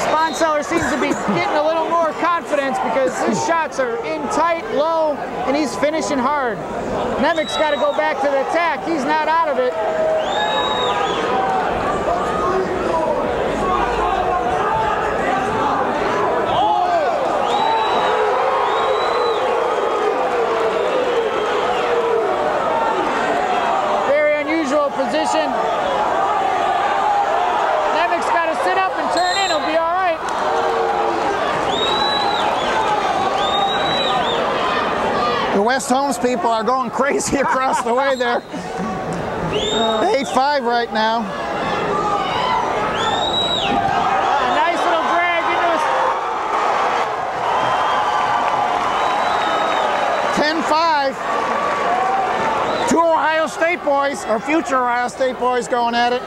Sponseller seems to be getting a little more confidence because his shots are in tight, low, and he's finishing hard. Nemec's got to go back to the attack. He's not out of it. Very unusual position. Nemec's got to sit up and turn in. He'll be all right. The West Holmes people are going crazy across the way there. 8-5 right now. A nice little drag into his... 10-5. 2 Ohio State boys, or future Ohio State boys, going at it.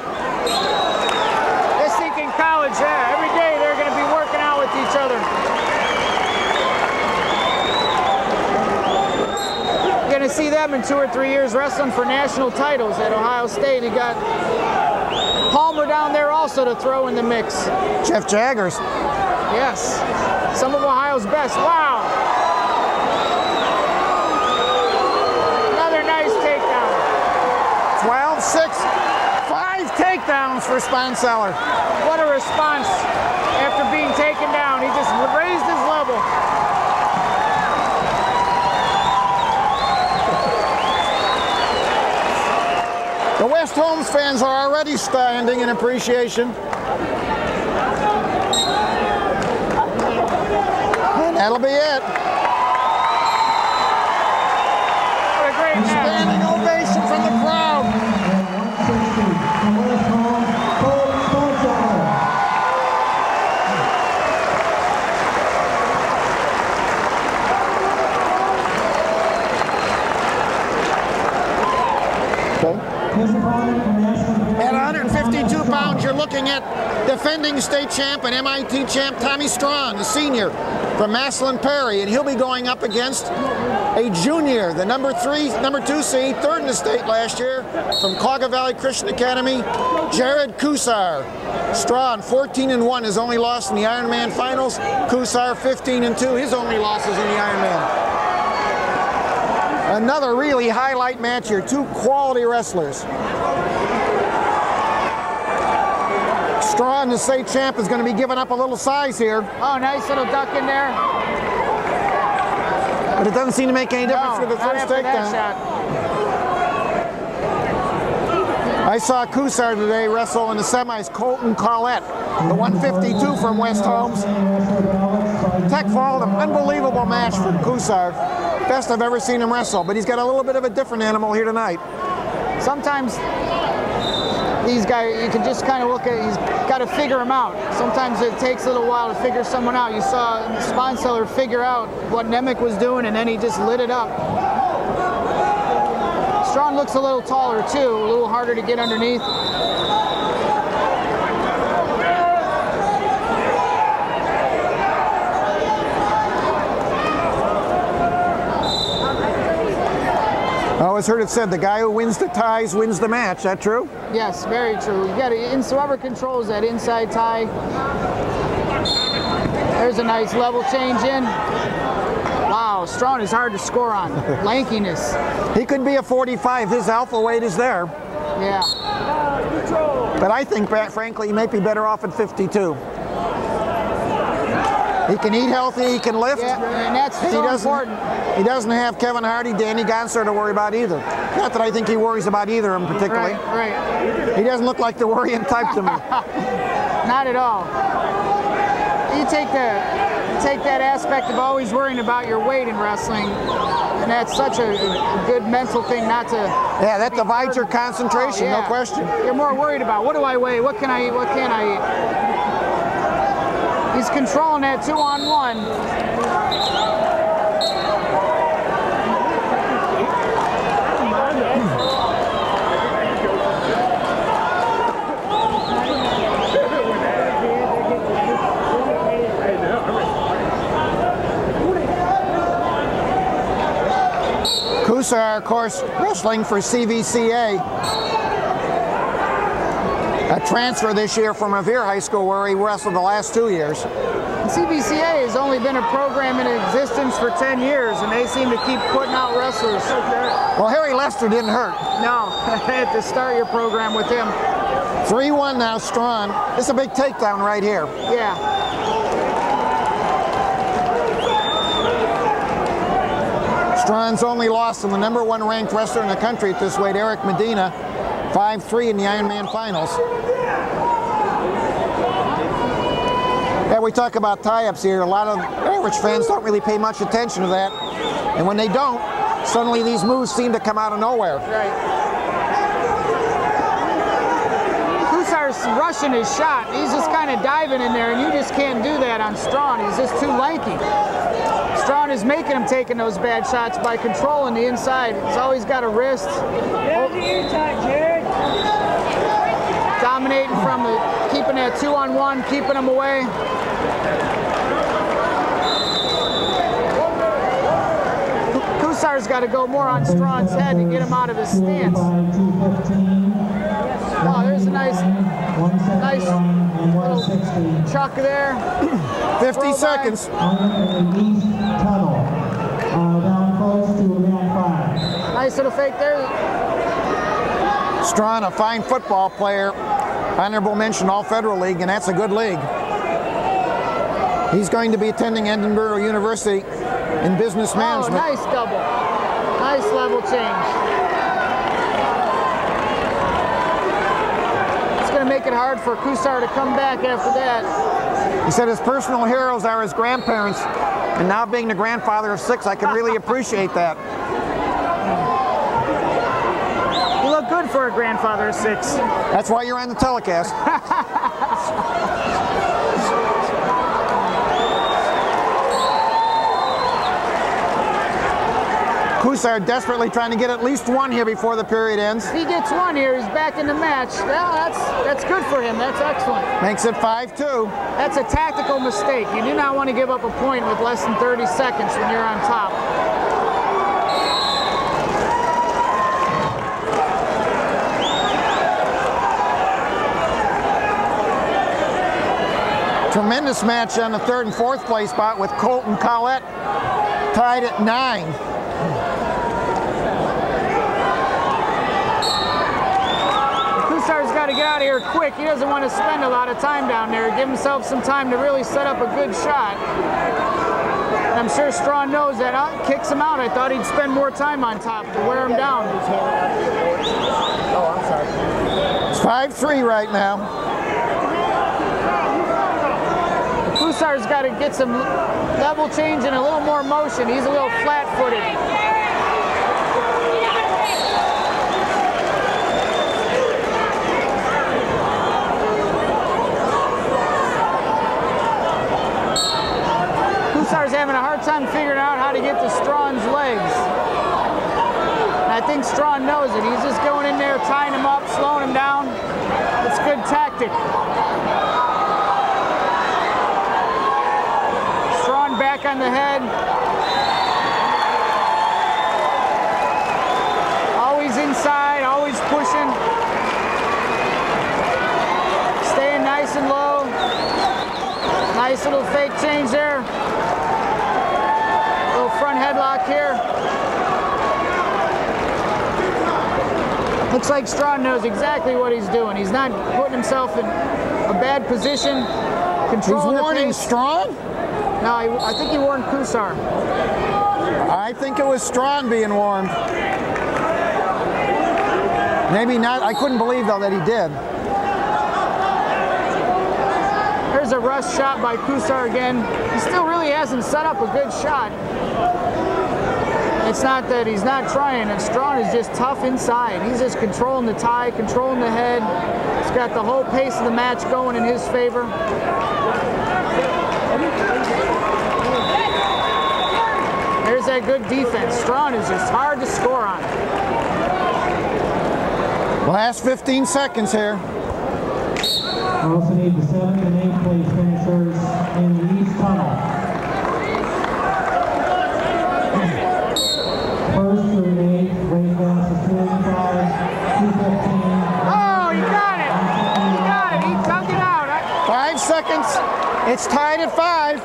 This thinking college, yeah. Every day they're going to be working out with each other. You're going to see them in 2 or 3 years wrestling for national titles at Ohio State. You got Palmer down there also to throw in the mix. Jeff Jaggers. Yes, some of Ohio's best. Wow. Another nice takedown. 12-6. 5 takedowns for Sponseller. What a response after being taken down. He just raised his level. West Holmes fans are already standing in appreciation. And that'll be it. What a great match. Standing ovation from the crowd. At 152 pounds, you're looking at defending state champ and M.I.T. champ Tommy Strawn, the senior from Maslin Perry, and he'll be going up against a junior, the number 2 seed, third in the state last year, from Cauga Valley Christian Academy, Jared Kusar. Strawn, 14-1, his only loss in the Ironman finals. Kusar, 15-2, his only losses in the Ironman. Another really highlight match here, two quality wrestlers. Strawn, the state champ, is going to be giving up a little size here. Oh, nice little duck in there. But it doesn't seem to make any difference with the not first after that takedown. shot. I saw Kusar today wrestle in the semis, Colton Collette, the 152 from West Holmes. Tech followed him, unbelievable match for Kusar. Best I've ever seen him wrestle, but he's got a little bit of a different animal here tonight. Sometimes these guys, you can just kind of look at, he's got to figure them out. Sometimes it takes a little while to figure someone out. You saw Sponseller figure out what Nemec was doing, and then he just lit it up. Strawn looks a little taller too, a little harder to get underneath. I always heard it said the guy who wins the ties wins the match. That true? Yes, very true. You got to, whoever controls that inside tie. There's a nice level change in. Wow, Strawn is hard to score on. Lankiness. He could be a 45. His alpha weight is there. Yeah. But I think, frankly, he might be better off at 52. He can eat healthy, he can lift. Yeah, and that's so important. He doesn't have Kevin Hardy, Danny Gonser to worry about either. Not that I think he worries about either of them particularly. Right. He doesn't look like the worrying type to me. Not at all. You take that aspect of always worrying about your weight in wrestling, and that's such a good mental thing not to. Yeah, that divides your concentration, no question. You're more worried about what do I weigh, what can I eat, what can't I eat. He's controlling that 2-on-1. Kusar, of course, wrestling for CVCA. A transfer this year from Revere High School where he wrestled the last 2 years. CVCA has only been a program in existence for 10 years, and they seem to keep putting out wrestlers. Well, Harry Lester didn't hurt. No, had to start your program with him. 3-1 now, Strawn. This is a big takedown right here. Yeah. Strawn's only lost to the number 1 ranked wrestler in the country at this weight, Eric Medina, 5-3 in the Ironman finals. Yeah, we talk about tie-ups here. A lot of average fans don't really pay much attention to that. And when they don't, suddenly these moves seem to come out of nowhere. Right. Kusar's rushing his shot. He's just kind of diving in there, and you just can't do that on Strawn. He's just too lanky. Strawn is making him taking those bad shots by controlling the inside. He's always got a wrist. Dominating from keeping that 2-on-1, keeping him away. Kusar's got to go more on Strawn's head to get him out of his stance. Oh, there's a nice little chuck there. 50 seconds. Nice little fake there. Strawn, a fine football player. Honorable mention All-Federal League, and that's a good league. He's going to be attending Edinburgh University in business management. Oh, nice double. Nice level change. going to make it hard for Kusar to come back after that. He said his personal heroes are his grandparents, and now being the grandfather of 6, I can really appreciate that. You look good for a grandfather of 6. That's why you're on the telecast. Kusar desperately trying to get at least one here before the period ends. If he gets one here, he's back in the match. Well, that's good for him. That's excellent. Makes it 5-2. That's a tactical mistake. You do not want to give up a point with less than 30 seconds when you're on top. Tremendous match on the 3rd and 4th place spot with Colt and Collette tied at 9. Kusar's got to get out of here quick. He doesn't want to spend a lot of time down there. Give himself some time to really set up a good shot. And I'm sure Strawn knows that. Kicks him out. I thought he'd spend more time on top to wear him down. Oh, I'm sorry. It's 5-3 right now. Kusar's got to get some level change and a little more motion. He's a little flat-footed. Kusar's having a hard time figuring out how to get to Strawn's legs. And I think Strawn knows it. He's just going in there, tying him up, slowing him down. It's good tactic. Back on the head. Always inside, always pushing. Staying nice and low. Nice little fake change there. Little front headlock here. Looks like Strawn knows exactly what he's doing. He's not putting himself in a bad position. Controlling He's warning the pace. Strawn? No, I think he warned Kusar. I think it was Strawn being warned. Maybe not. I couldn't believe, though, that he did. There's a rush shot by Kusar again. He still really hasn't set up a good shot. It's not that he's not trying, and Strawn is just tough inside. He's just controlling the tie, controlling the head. He's got the whole pace of the match going in his favor. There's that good defense. Strawn is just hard to score on. Last 15 seconds here. We also need the 7th and 8th place finishers in the East Tunnel. First through 8th, weight class is 45, 215. Oh, you got it! You got it. He tugged it out. 5 seconds. It's tied at 5.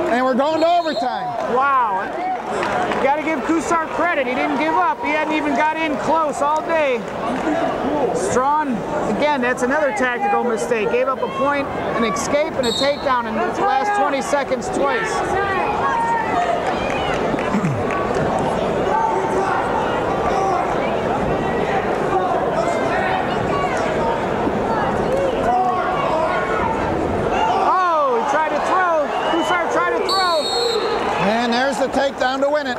And we're going to overtime. Wow. You got to give Kusar credit. He didn't give up. He hadn't even got in close all day. Strawn, again, that's another tactical mistake. Gave up a point, an escape, and a takedown in the last 20 seconds twice. The takedown to win it.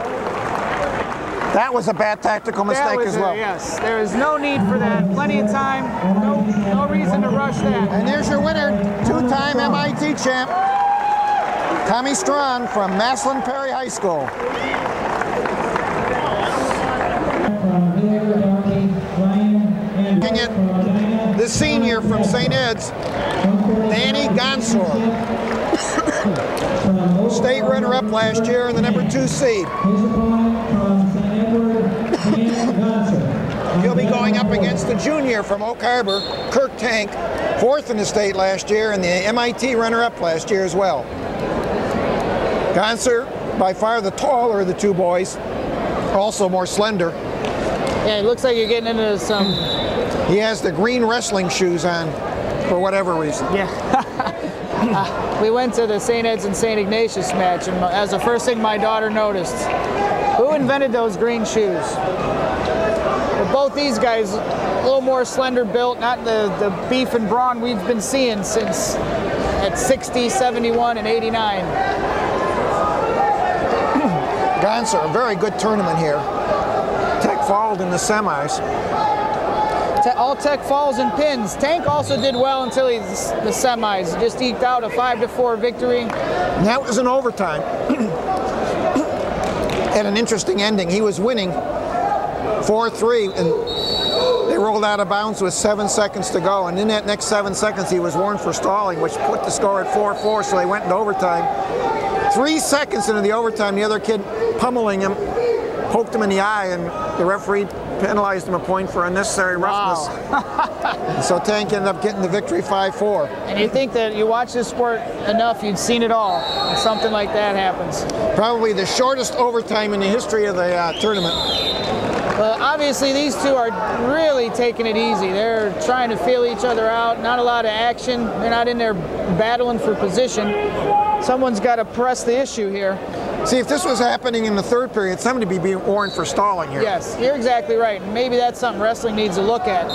That was a bad tactical mistake as well. Yes, there is no need for that. Plenty of time. No reason to rush that. And there's your winner, 2-time M.I.T. champ, Tommy Strawn from Maslin Perry High School. Looking at the senior from St. Ed's, Danny Gonsor. State runner-up last year and the number 2 seed. He'll be going up against the junior from Oak Harbor, Kirk Tank, 4th in the state last year and the M.I.T. runner-up last year as well. Gonsor, by far the taller of the 2 boys, also more slender. Yeah, it looks like you're getting into some... He has the green wrestling shoes on for whatever reason. Yeah. We went to the St. Ed's and St. Ignatius match, and as the first thing my daughter noticed, who invented those green shoes? But both these guys little more slender built, not the beef and brawn we've been seeing since at 60, 71, and 89. Gonser, a very good tournament here. Tech fouled in the semis. All Tech falls and pins. Tank also did well until the semis. Just eked out a 5-4 victory. And that was an overtime. And an interesting ending. He was winning 4-3, and they rolled out of bounds with 7 seconds to go. And in that next 7 seconds, he was warned for stalling, which put the score at 4-4, so they went into overtime. 3 seconds into the overtime, the other kid pummeling him, poked him in the eye, and the referee penalized him a point for unnecessary roughness. Wow. So Tank ended up getting the victory 5-4. And you think that you watch this sport enough, you'd seen it all, and something like that happens. Probably the shortest overtime in the history of the tournament. Well, obviously these two are really taking it easy. They're trying to feel each other out, not a lot of action. They're not in there battling for position. Someone's got to press the issue here. See, if this was happening in the third period, somebody would be being warned for stalling here. Yes, you're exactly right. And maybe that's something wrestling needs to look at,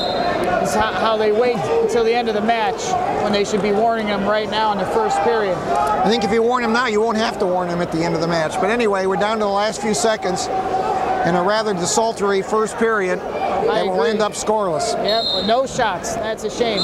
is how they wait until the end of the match when they should be warning them right now in the first period. I think if you warn him now, you won't have to warn him at the end of the match. But anyway, we're down to the last few seconds in a rather desultory first period that will end up scoreless. Yep, with no shots. That's a shame.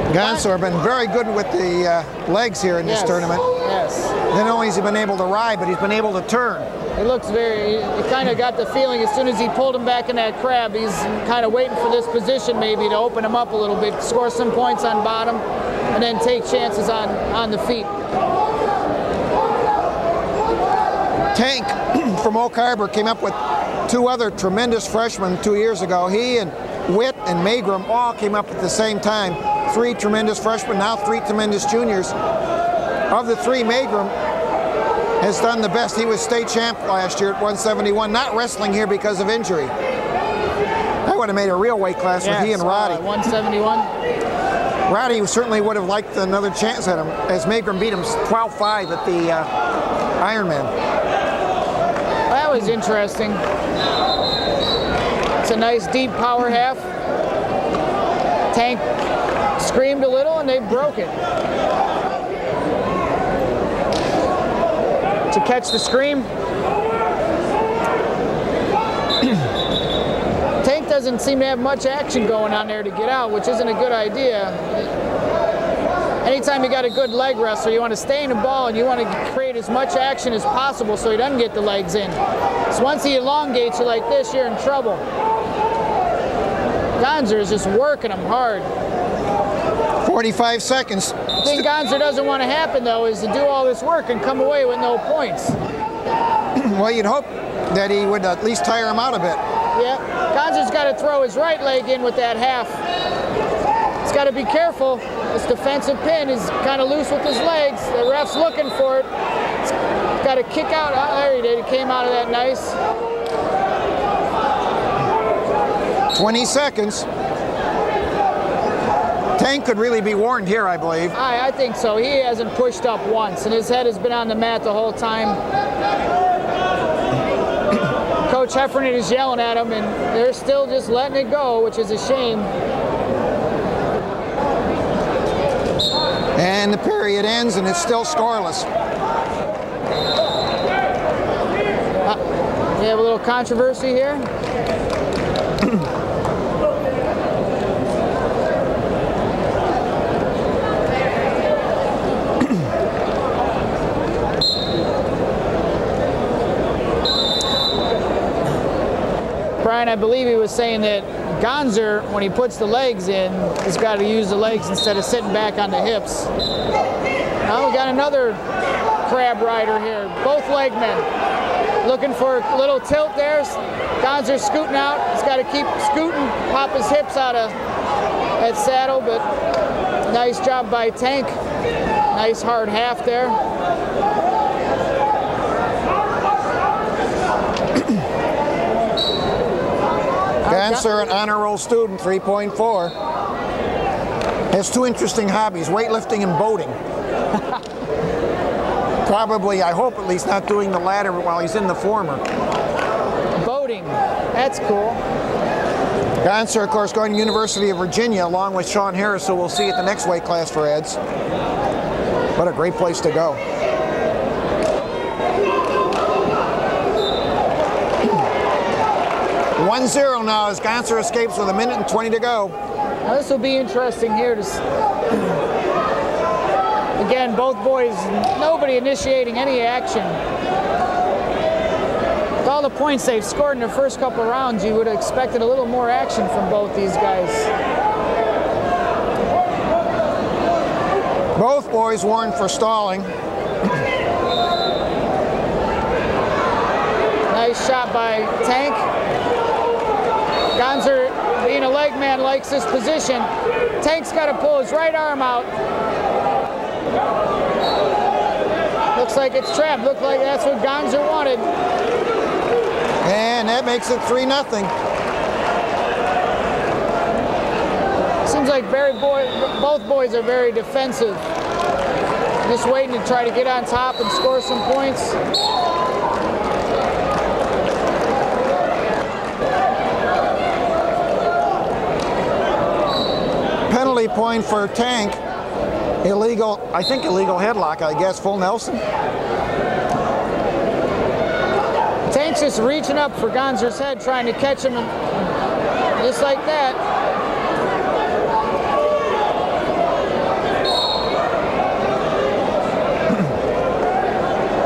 Gonser have been very good with the legs here in this tournament. Yes. Not only has he been able to ride, but he's been able to turn. He looks he kind of got the feeling as soon as he pulled him back in that crab, he's kind of waiting for this position maybe to open him up a little bit, score some points on bottom, and then take chances on the feet. Tank from Oak Harbor came up with 2 other tremendous freshmen 2 years ago. He and Witt and Magrum all came up at the same time. 3 tremendous freshmen, now 3 tremendous juniors. Of the 3, Magrum has done the best. He was state champ last year at 171, not wrestling here because of injury. That would have made a real weight class with he and Roddy. 171. Roddy certainly would have liked another chance at him, as Magrum beat him 12-5 at the Ironman. That was interesting. It's a nice deep power half. Tank screamed a little and they broke it. To catch the scream. Tank doesn't seem to have much action going on there to get out, which isn't a good idea. Anytime you got a good leg wrestler, you want to stay in the ball and you want to create as much action as possible so he doesn't get the legs in. So once he elongates you like this, you're in trouble. Gonser is just working him hard. 45 seconds. The thing Gonser doesn't want to happen, though, is to do all this work and come away with no points. Well, you'd hope that he would at least tire him out a bit. Yeah, Gonser's got to throw his right leg in with that half. He's got to be careful. This defensive pin is kind of loose with his legs. The ref's looking for it. He's got to kick out. Oh, there he did. He came out of that nice. 20 seconds. Tank could really be warned here, I believe. I think so. He hasn't pushed up once, and his head has been on the mat the whole time. Coach Heffernan is yelling at him, and they're still just letting it go, which is a shame. And the period ends, and it's still scoreless. We have a little controversy here. Brian, I believe he was saying that Gonser, when he puts the legs in, has got to use the legs instead of sitting back on the hips. Now we got another crab rider here, both leg men. Looking for a little tilt there. Gonser scooting out. He's got to keep scooting, pop his hips out of that saddle, but nice job by Tank. Nice hard half there. Gonser, an honor roll student, 3.4. Has two interesting hobbies, weightlifting and boating. Probably, I hope at least, not doing the latter while he's in the former. Boating, that's cool. Gonser, of course, going to University of Virginia along with Sean Harris, so we'll see at the next weight class for Eds. What a great place to go. (1-0) now as Gonser escapes with 1:20 to go. Now this will be interesting here to again, both boys, nobody initiating any action. With all the points they've scored in the first couple of rounds, you would have expected a little more action from both these guys. Both boys warned for stalling. Nice shot by Tank. Gonser, being a leg man, likes this position. Tank's got to pull his right arm out. Looks like it's trapped. Looks like that's what Gonser wanted. And that makes it 3-0. Seems like both boys are very defensive. Just waiting to try to get on top and score some points. Penalty point for Tank. Illegal, I think illegal headlock, I guess, full Nelson. Tank's just reaching up for Gonser's head, trying to catch him, just like that.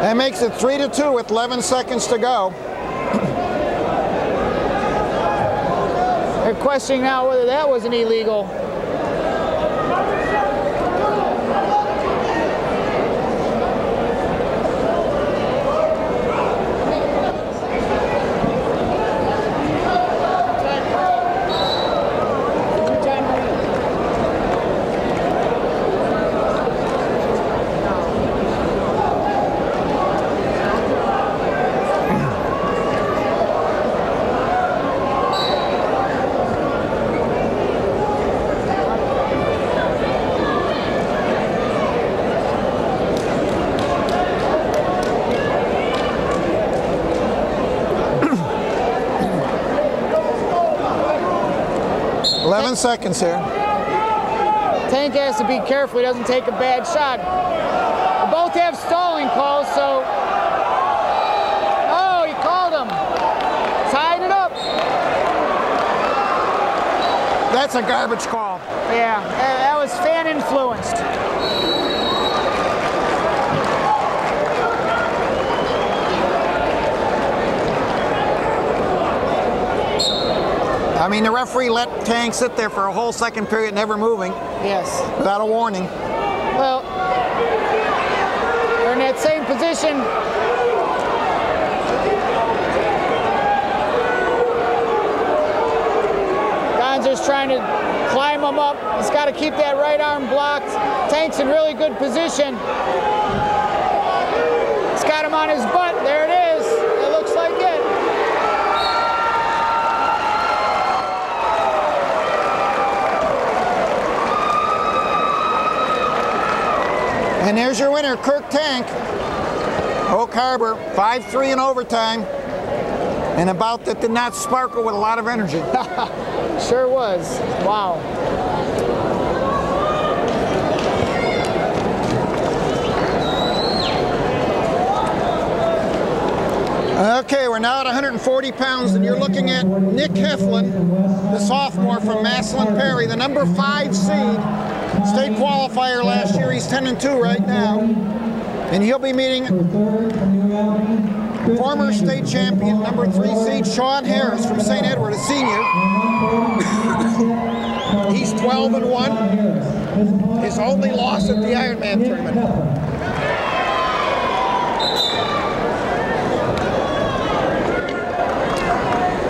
That makes it 3-2 with 11 seconds to go. They're questioning now whether that was an illegal. 11 seconds here. Tank has to be careful he doesn't take a bad shot. They both have stalling calls, so... Oh, he called him. Tied it up. That's a garbage call. Yeah, that was fan influenced. I mean, the referee let Tank sit there for a whole second period, never moving. Yes. Without a warning. Well, they're in that same position. Gonser's trying to climb him up. He's got to keep that right arm blocked. Tank's in really good position. He's got him on his butt. There it is. It looks like it. And there's your winner, Kirk Tank. Oak Harbor, 5-3 in overtime. And a bout that did not sparkle with a lot of energy. Sure was. Wow. Okay, we're now at 140 pounds, and you're looking at Nick Heflin, the sophomore from Maslin Perry, the number 5 seed. State qualifier last year. He's 10-2 right now. And he'll be meeting former state champion, number 3 seed, Sean Harris from St. Edward, a senior. He's 12-1. His only loss at the Ironman tournament.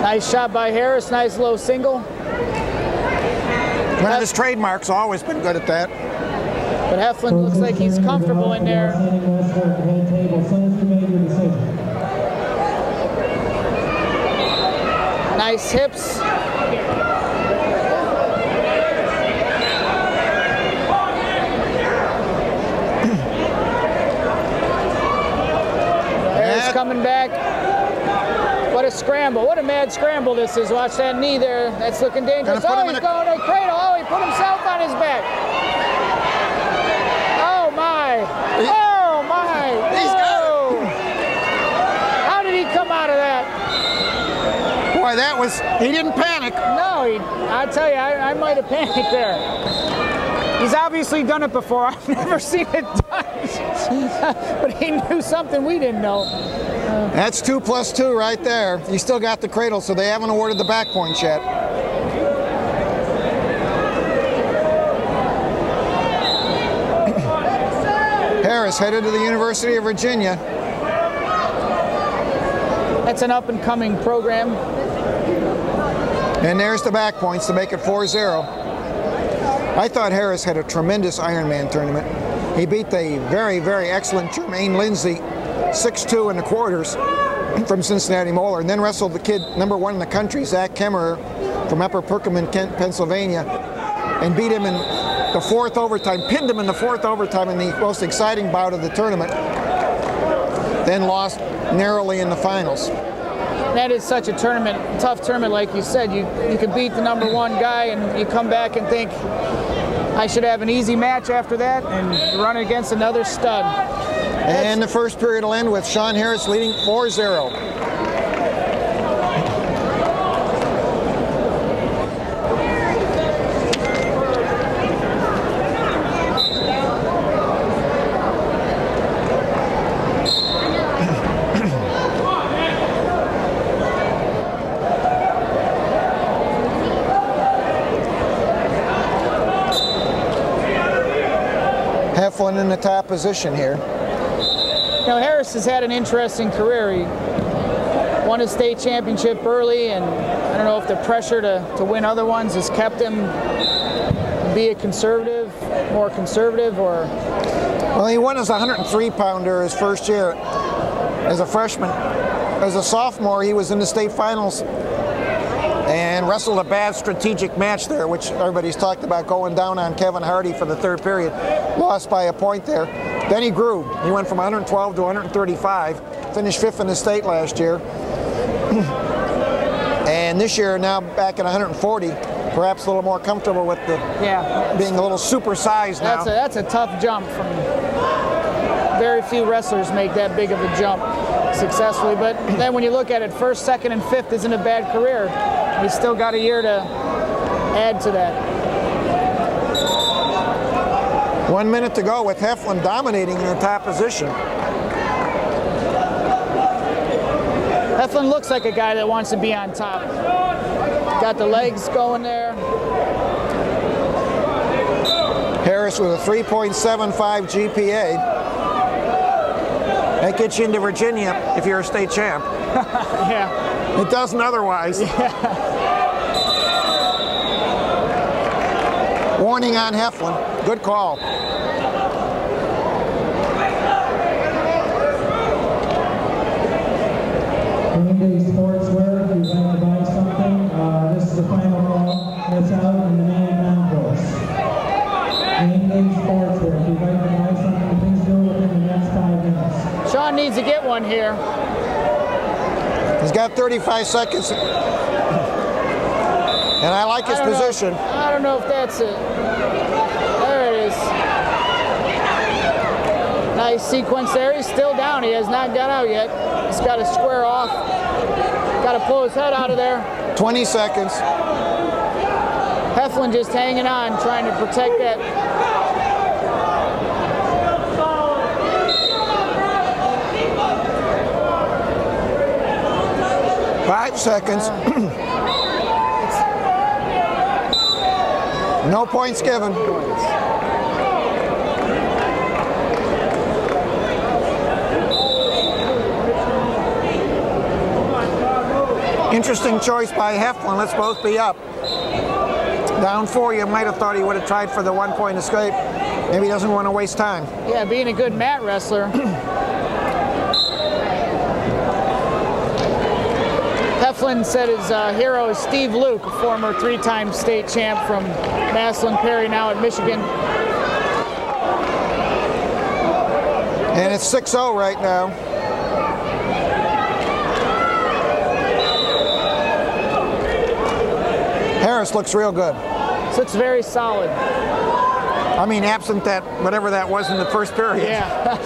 Nice shot by Harris. Nice low single. One of his trademarks, always been good at that. But Heflin looks like he's comfortable in there. Nice hips. coming back. What a scramble. What a mad scramble this is. Watch that knee there. That's looking dangerous. Gonna put him Oh, in he's a- going to the cradle. Oh, he put himself on his back. Oh, my. Oh, my. He's got Whoa. How did he come out of that? Boy, that was, he didn't panic. No, I tell you, I might have panicked there. He's obviously done it before. I've never seen it done. But he knew something we didn't know. That's 2 plus 2 right there. You still got the cradle, so they haven't awarded the back points yet. Harris headed to the University of Virginia. That's an up-and-coming program. And there's the back points to make it 4-0. I thought Harris had a tremendous Ironman tournament. He beat the very, very excellent Jermaine Lindsay 6-2 in the quarters from Cincinnati Moeller, and then wrestled the kid number 1 in the country, Zach Kemmerer, from Upper Perkman, Kent, Pennsylvania, and beat him in the 4th overtime, pinned him in the 4th overtime in the most exciting bout of the tournament, then lost narrowly in the finals. That is such a tournament, tough tournament, like you said. You can beat the number 1 guy, and you come back and think, I should have an easy match after that, and run against another stud. And the first period will end with Sean Harris leading 4-0. Heflin in the top position here. You know, Harris has had an interesting career. He won a state championship early, and I don't know if the pressure to win other ones has kept him be a conservative, more conservative, or... Well, he won as a 103-pounder his first year as a freshman. As a sophomore, he was in the state finals and wrestled a bad strategic match there, which everybody's talked about, going down on Kevin Hardy for the 3rd period. Lost by a point there. Then he grew. He went from 112 to 135, finished 5th in the state last year. And this year now back at 140, perhaps a little more comfortable with the being a little supersized now. That's a tough jump. From very few wrestlers make that big of a jump successfully. But then when you look at it, 1st, 2nd, and 5th isn't a bad career. He's still got a year to add to that. 1 minute to go with Heflin dominating in the top position. Heflin looks like a guy that wants to be on top. Got the legs going there. Harris with a 3.75 GPA. That gets you into Virginia if you're a state champ. Yeah. It doesn't otherwise. Warning on Heflin. Good call. Game Day Sportswear, if you'd like to buy something, this is the final call. That's out in the main concourse. Game Day Sportswear, if you'd like to buy something, please do within the next 5 minutes. Sean needs to get one here. He's got 35 seconds. And I like his position. I don't know if that's it. There it is. Nice sequence there. He's still down. He has not got out yet. He's got to square off. Got to pull his head out of there. 20 seconds. Heflin just hanging on, trying to protect that. Five seconds. No points given. Interesting choice by Heflin. Let's both be up. Down 4, you might have thought he would have tried for the 1-point escape. Maybe he doesn't want to waste time. Yeah, being a good mat wrestler. Heflin said his hero is Steve Luke, a former 3-time state champ from Massillon Perry, now at Michigan. And it's 6-0 right now. Harris looks real good. This looks very solid. I mean, absent that, whatever that was in the first period. Yeah.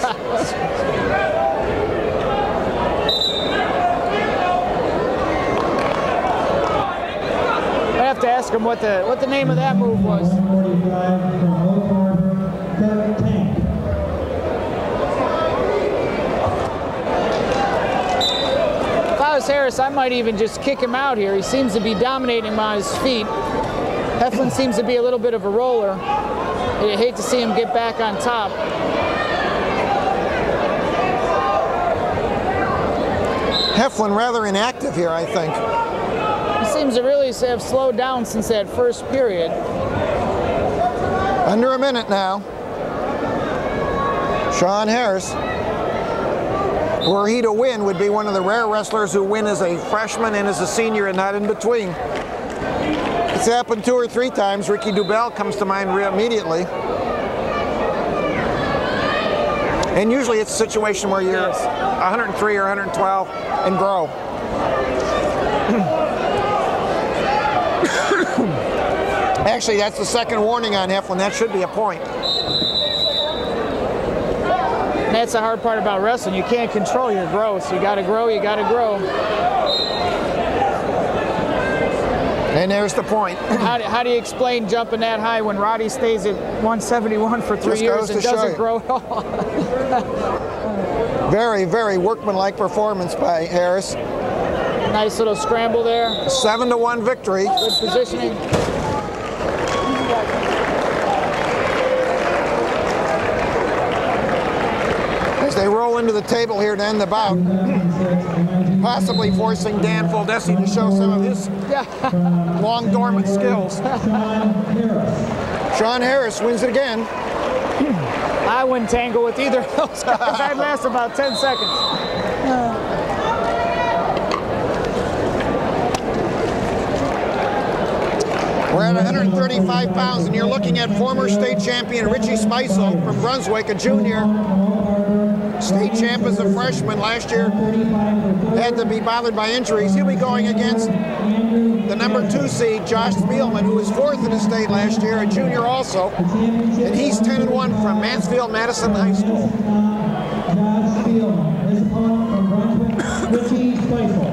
I have to ask him what the name of that move was. 45 from Oak Harbor, Kurt Tank. If I was Harris, I might even just kick him out here. He seems to be dominating him on his feet. Heflin seems to be a little bit of a roller. I hate to see him get back on top. Heflin rather inactive here, I think. He seems to really have slowed down since that first period. Under a minute now. Sean Harris, were he to win, would be one of the rare wrestlers who win as a freshman and as a senior and not in between. It's happened 2 or 3 times. Ricky Dubell comes to mind immediately. And usually it's a situation where you're 103 or 112 and grow. Actually, that's the second warning on Heflin. That should be a point. And that's the hard part about wrestling. You can't control your growth. You got to grow, you got to grow. And there's the point. How do you explain jumping that high when Roddy stays at 171 for 3 years and doesn't grow at all? Very, very workmanlike performance by Harris. Nice little scramble there. 7-1 victory. Good positioning. As they roll into the table here to end the bout, possibly forcing Dan Foldesi to show some of his long dormant skills. Sean Harris wins it again. I wouldn't tangle with either of those guys. I'd last about 10 seconds. We're at 135 pounds, and you're looking at former state champion Richie Speisel from Brunswick, a junior. State champ as a freshman last year. Had to be bothered by injuries. He'll be going against the number 2 seed, Josh Spielman, who was 4th in the state last year, a junior also. And he's 10-1 from Mansfield Madison High School. Josh Spielman, his opponent from Brunswick, Richie Speisel.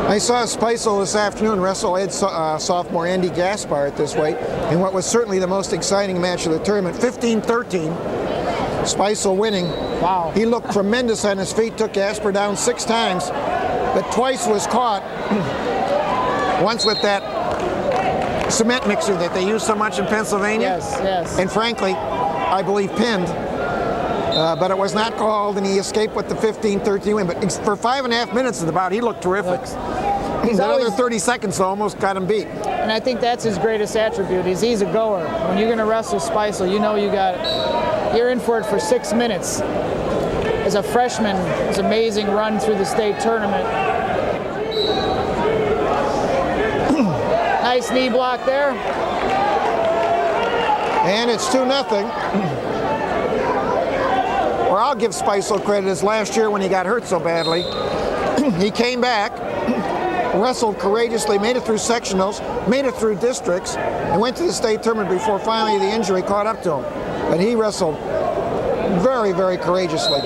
I saw Speisel this afternoon wrestle Ed sophomore Andy Gaspar at this weight in what was certainly the most exciting match of the tournament. 15-13, Speisel winning. Wow. He looked tremendous on his feet, took Gaspar down 6 times, but twice was caught. Once with that cement mixer that they use so much in Pennsylvania. Yes. And frankly, I believe pinned. But it was not called, and he escaped with the 15-13 win. But for 5.5 minutes of the bout, he looked terrific. That other 30 seconds almost got him beat. And I think that's his greatest attribute, is he's a goer. When you're going to wrestle Speisel, you know you're in for it for 6 minutes. As a freshman, his amazing run through the state tournament. Nice knee block there. And it's 2-0. Or I'll give Speisel credit, as last year when he got hurt so badly, he came back, wrestled courageously, made it through sectionals, made it through districts, and went to the state tournament before finally the injury caught up to him. But he wrestled very, very courageously.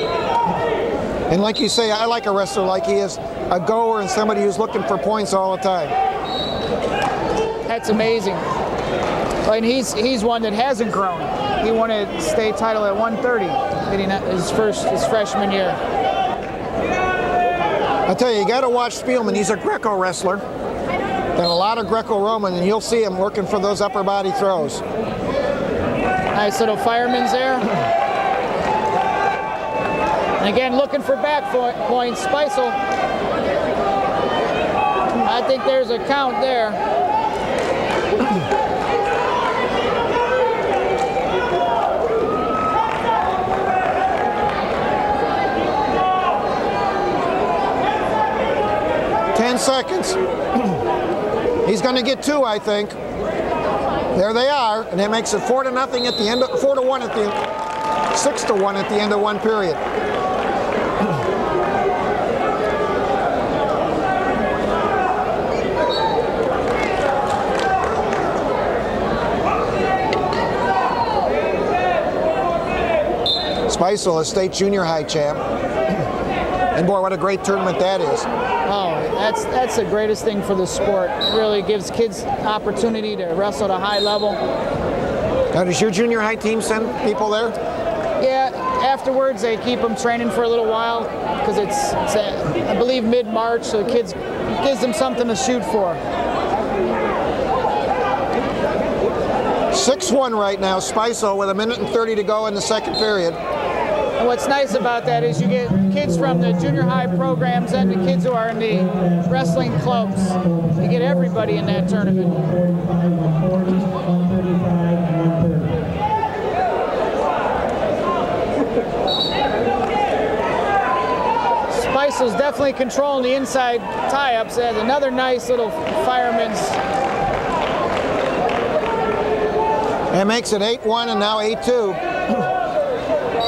And like you say, I like a wrestler like he is, a goer and somebody who's looking for points all the time. That's amazing. And he's one that hasn't grown. He won a state title at 130. His freshman year. I tell you, you got to watch Spielman. He's a Greco wrestler. Done a lot of Greco-Roman, and you'll see him working for those upper body throws. Nice little fireman's there. And again, looking for back points. Speisel. I think there's a count there. 10 seconds. He's going to get 2, I think. There they are, and that makes it 4-0 at the end. 4-1 at the 6-1 at the end of one period. Speisel, a state junior high champ. And boy, what a great tournament that is. Oh, that's the greatest thing for the sport. It really gives kids opportunity to wrestle at a high level. Now, does your junior high team send people there? Yeah, afterwards they keep them training for a little while because it's I believe mid-March, so the kids gives them something to shoot for. 6-1 right now, Speisel with 1:30 to go in the second period. And what's nice about that is you get kids from the junior high programs and the kids who are in the wrestling clubs. You get everybody in that tournament. 145, 140, 135, and 130. Speisel's definitely controlling the inside tie-ups. And another nice little fireman's. That makes it 8-1 and now 8-2.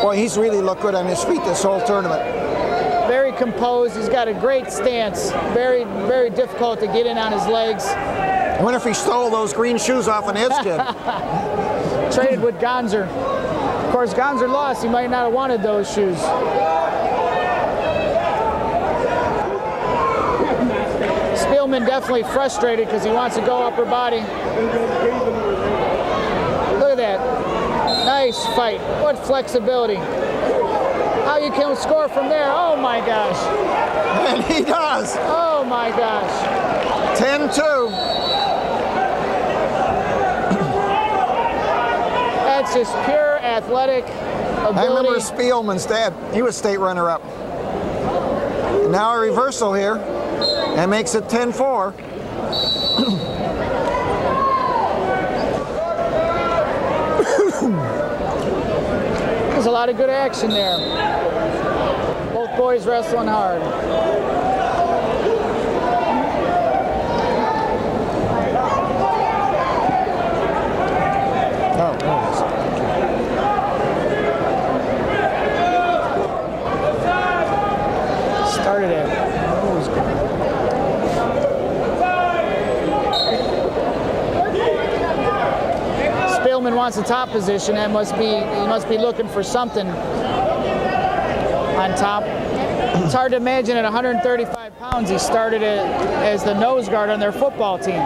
Boy, he's really looked good on his feet this whole tournament. Very composed. He's got a great stance. Very, very difficult to get in on his legs. I wonder if he stole those green shoes off an Ed's kid. Traded with Gonzer. Of course, Gonzer lost. He might not have wanted those shoes. Spielman definitely frustrated because he wants to go upper body. Look at that. Nice fight. What flexibility. How you can score from there. Oh my gosh. And he does. Oh my gosh. 10-2. That's just pure athletic ability. I remember Spielman's dad. He was state runner-up. Now a reversal here. That makes it 10-4. There's a lot of good action there. Both boys wrestling hard. Oh, there it is. Started it. Spielman wants the top position and he must be looking for something on top. It's hard to imagine at 135 pounds he started as the nose guard on their football team.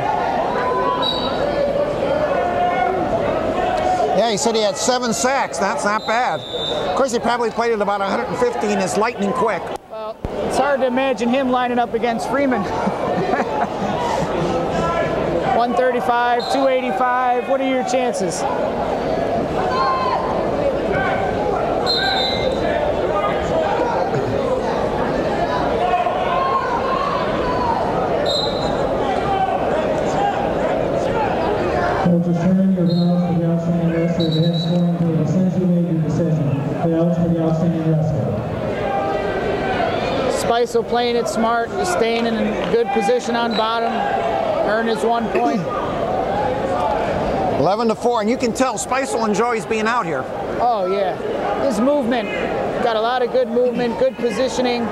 Yeah, he said he had 7 sacks. That's not bad. Of course, he probably played at about 150 and is lightning quick. Well, it's hard to imagine him lining up against Freeman. 135, 285, what are your chances? Coaches turn your bells for the outstanding wrestler. The head scoring table. Since you made your decision, bells for the outstanding wrestler. Speisel playing it smart, he's staying in a good position on bottom, earned his 1 point. 11-4, and you can tell Speisel enjoys being out here. Oh yeah, his movement, got a lot of good movement, good positioning.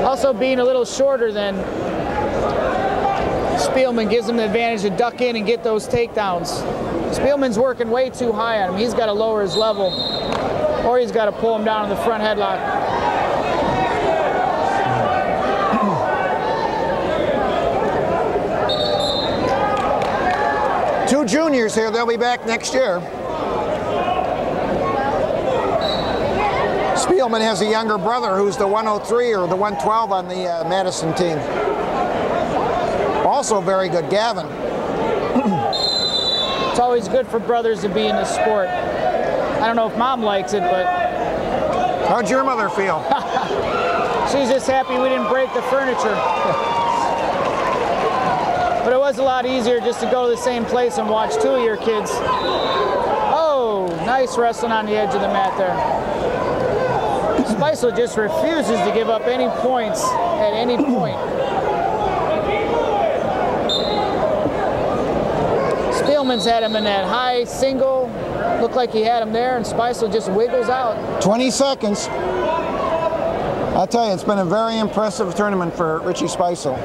Also being a little shorter than Spielman gives him the advantage to duck in and get those takedowns. Spielman's working way too high on him. He's got to lower his level, or he's got to pull him down in the front headlock. Two juniors here, they'll be back next year. Spielman has a younger brother who's the 103 or the 112 on the Madison team. Also very good, Gavin. It's always good for brothers to be in this sport. I don't know if Mom likes it, but... How'd your mother feel? She's just happy we didn't break the furniture. But it was a lot easier just to go to the same place and watch two of your kids. Oh, nice wrestling on the edge of the mat there. Speisel just refuses to give up any points at any point. Spielman's had him in that high single. Looked like he had him there, and Speisel just wiggles out. 20 seconds. I'll tell you, it's been a very impressive tournament for Richie Speisel.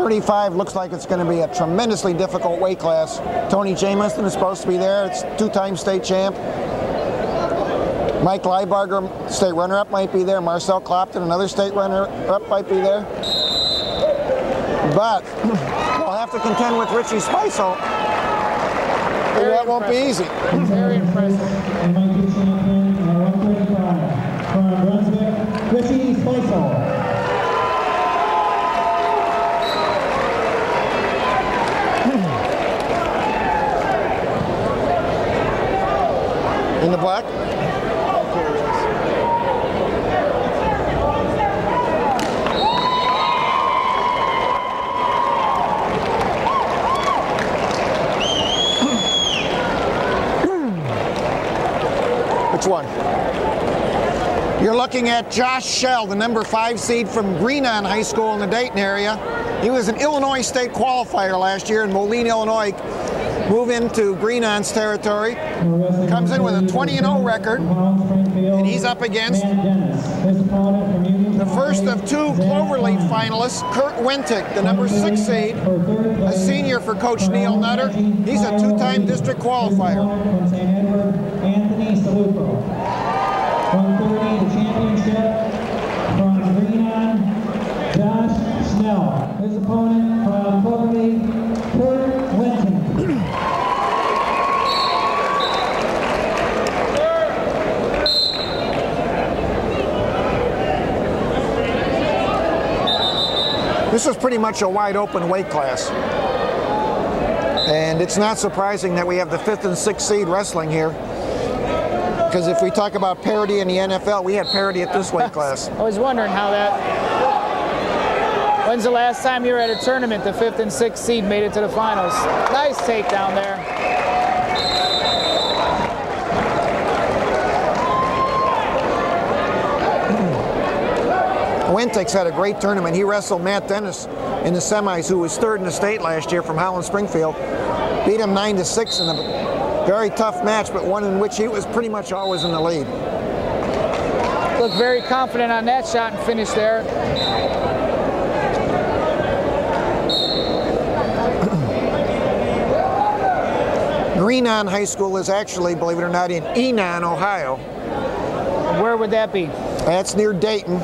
35 looks like it's going to be a tremendously difficult weight class. Tony Jamison is supposed to be there. It's two-time state champ. Mike Leibarger, state runner-up, might be there. Marcel Clopton, another state runner-up, might be there. But we'll have to contend with Richie Spicer. And that won't be easy. Very impressive. M.I.T. champion at 135 from Brunswick, Richie Spicer. In the black? Which one? You're looking at Josh Shell, the number 5 seed from Greenon High School in the Dayton area. He was an Illinois state qualifier last year in Moline, Illinois. Move into Greenon's territory. Comes in with a 20-0 record. And he's up against the first of 2 Cloverleaf finalists, Kurt Wentig, the number 6 seed, a senior for Coach Neil Nutter. He's a 2-time district qualifier. From St. Edward, Anthony Salupo. 130, the championship from Greenon, Josh Snell. His opponent from Cloverleaf, Kurt Wenting. This is pretty much a wide open weight class. And it's not surprising that we have the 5th and 6th seed wrestling here. Because if we talk about parity in the NFL, we had parity at this weight class. I was wondering how that. When's the last time you were at a tournament the 5th and 6th seed made it to the finals? Nice takedown there. Wentig's had a great tournament. He wrestled Matt Dennis in the semis, who was 3rd in the state last year from Howland Springfield. Beat him 9-6 in a very tough match, but one in which he was pretty much always in the lead. Looked very confident on that shot and finished there. Greenon High School is actually, believe it or not, in Enon, Ohio. Where would that be? That's near Dayton.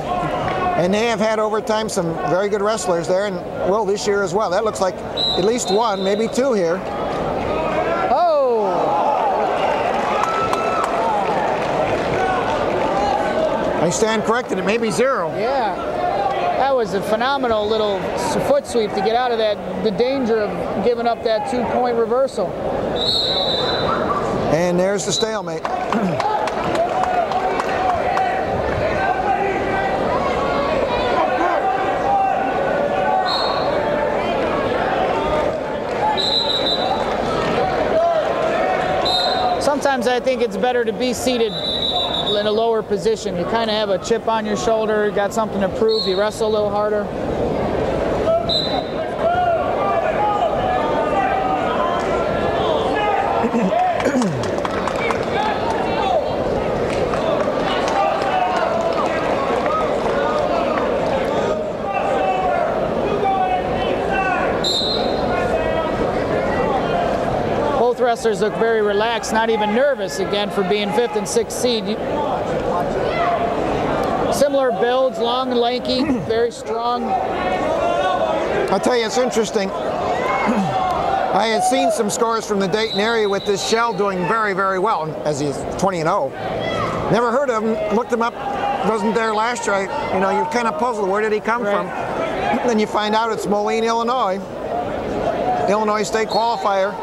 And they have had over time some very good wrestlers there, and will this year as well. That looks like at least 1, maybe 2 here. Oh! I stand corrected, it may be 0. Yeah. That was a phenomenal little foot sweep to get out of that, the danger of giving up that 2-point reversal. And there's the stalemate. Sometimes I think it's better to be seated in a lower position. You kind of have a chip on your shoulder, you got something to prove, you wrestle a little harder. Both wrestlers look very relaxed, not even nervous again for being 5th and 6th seed. Similar builds, long and lanky, very strong. I'll tell you, it's interesting. I had seen some scores from the Dayton area with this Shell doing very, very well, as he's 20-0. Never heard of him, looked him up, wasn't there last year. You're kind of puzzled, where did he come from? Then you find out it's Moline, Illinois. Illinois state qualifier.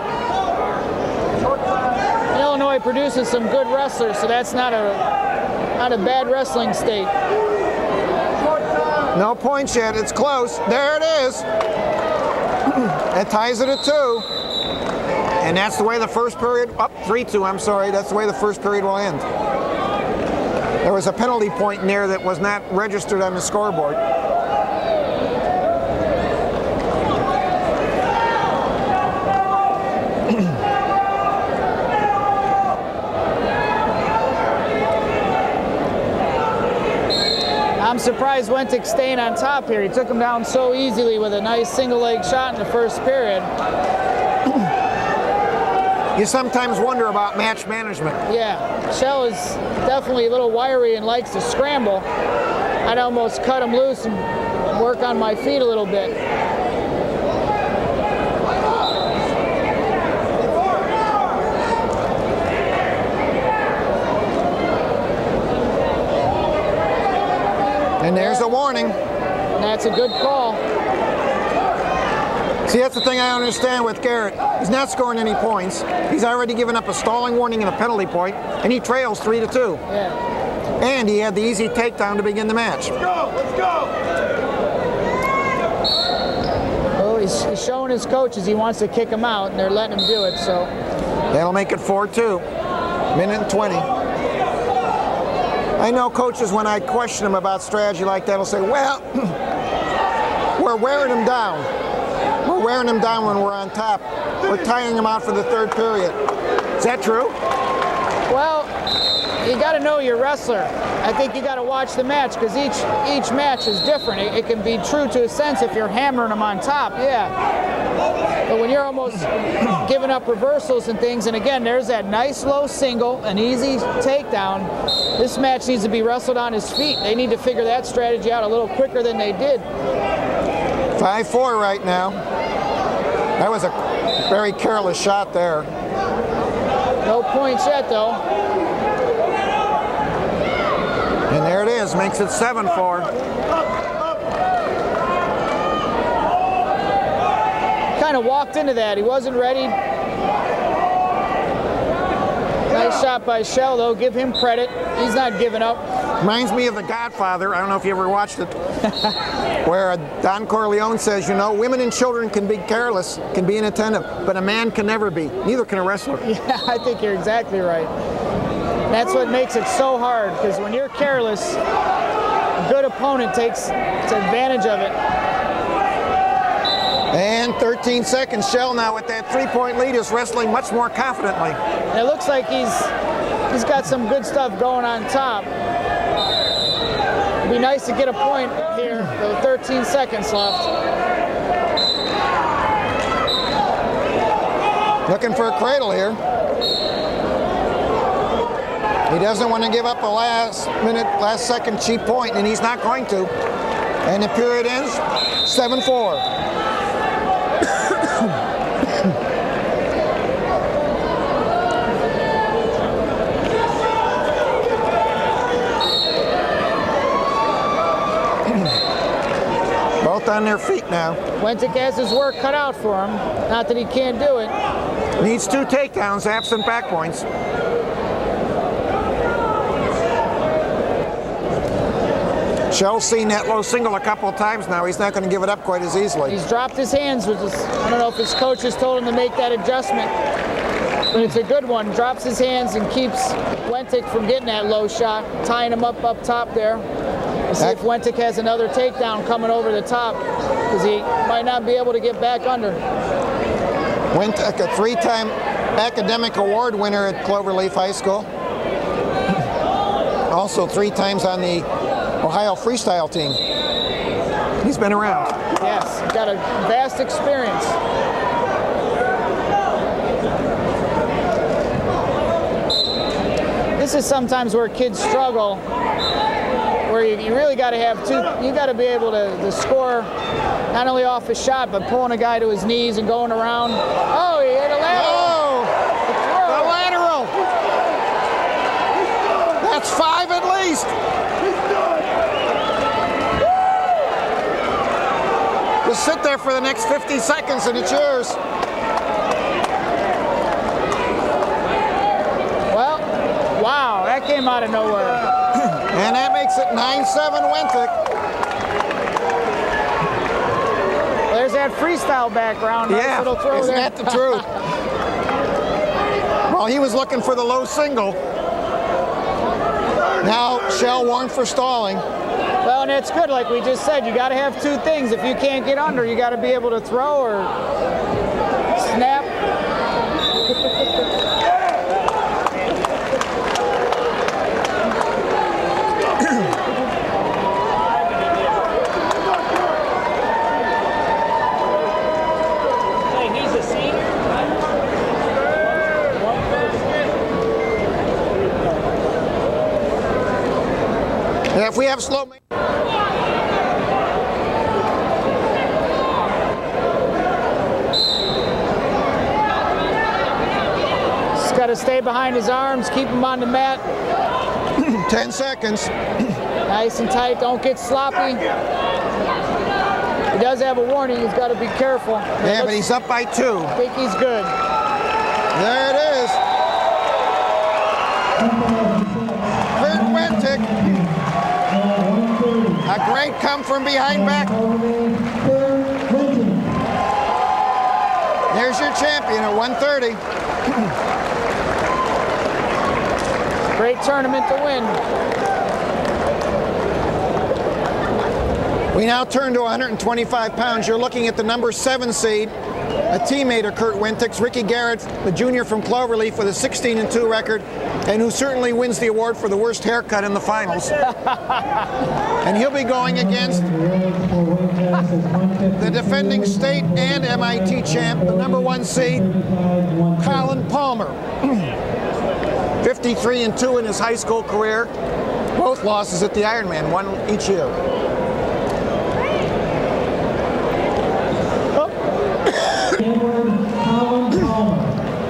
Illinois produces some good wrestlers, so that's not a bad wrestling state. No points yet, it's close. There it is. That ties it at 2. And that's the way the first period, 3-2, I'm sorry, that's the way the first period will end. There was a penalty point in there that was not registered on the scoreboard. surprised Wentic staying on top here. He took him down so easily with a nice single leg shot in the first period. You sometimes wonder about match management. Yeah, Shell is definitely a little wiry and likes to scramble. I'd almost cut him loose and work on my feet a little bit. And there's a warning. That's a good call. See, that's the thing I understand with Garrett. He's not scoring any points. He's already given up a stalling warning and a penalty point, and he trails 3-2. Yeah. And he had the easy takedown to begin the match. Let's go! Well, he's showing his coaches he wants to kick him out, and they're letting him do it, so. That'll make it 4-2. Minute and 20. I know coaches, when I question them about strategy like that, will say, well, we're wearing them down. We're wearing them down when we're on top. We're tiring them out for the third period. Is that true? Well, you got to know your wrestler. I think you got to watch the match because each match is different. It can be true to a sense if you're hammering them on top, yeah. But when you're almost giving up reversals and things, and again, there's that nice low single, an easy takedown. This match needs to be wrestled on his feet. They need to figure that strategy out a little quicker than they did. 5-4 right now. That was a very careless shot there. No points yet, though. And there it is, makes it 7-4. Kind of walked into that. He wasn't ready. Nice shot by Shell, though. Give him credit. He's not giving up. Reminds me of The Godfather. I don't know if you ever watched it. Where Don Corleone says, you know, women and children can be careless, can be inattentive, but a man can never be. Neither can a wrestler. Yeah, I think you're exactly right. That's what makes it so hard, because when you're careless, a good opponent takes advantage of it. And 13 seconds. Shell now with that 3-point lead is wrestling much more confidently. And it looks like he's got some good stuff going on top. It'd be nice to get a point here with 13 seconds left. Looking for a cradle here. He doesn't want to give up a last second cheap point, and he's not going to. And the period ends 7-4. Both on their feet now. Wentic has his work cut out for him. Not that he can't do it. Needs 2 takedowns, absent back points. Shell's seen that low single a couple of times now. He's not going to give it up quite as easily. He's dropped his hands, which is, I don't know if his coach has told him to make that adjustment, but it's a good one. Drops his hands and keeps Wentic from getting that low shot, tying him up top there. We'll see if Wentic has another takedown coming over the top, because he might not be able to get back under. Wentic, a 3-time academic award winner at Cloverleaf High School. Also 3 times on the Ohio freestyle team. He's been around. Yes, got a vast experience. This is sometimes where kids struggle, where you really got to have you got to be able to score not only off a shot, but pulling a guy to his knees and going around. Oh, he hit a lateral. Oh, the lateral. That's 5 at least. Just sit there for the next 50 seconds and it's yours. Well, wow, that came out of nowhere. And that makes it 9-7 Wentic. There's that freestyle background. Nice Yeah, little throw isn't there. that the truth? Well, he was looking for the low single. Now Shell warned for stalling. Well, and it's good, like we just said, you got to have 2 things. If you can't get under, you got to be able to throw or snap. Yeah, if we have slow. Just got to stay behind his arms, keep him on the mat. 10 seconds. Nice and tight, don't get sloppy. He does have a warning, he's got to be careful. Yeah, but he's up by 2. I think he's good. There it is. Kurt Wentic. A great come from behind back. There's your champion at 130. Great tournament to win. We now turn to 125 pounds. You're looking at the number 7 seed, a teammate of Kurt Wentic's, Ricky Garrett, the junior from Cloverleaf with a 16-2 record, and who certainly wins the award for the worst haircut in the finals. And he'll be going against the defending state and M.I.T. champ, the number 1 seed, Colin Palmer. 53-2 in his high school career. Both losses at the Ironman, one each year. Colin Palmer.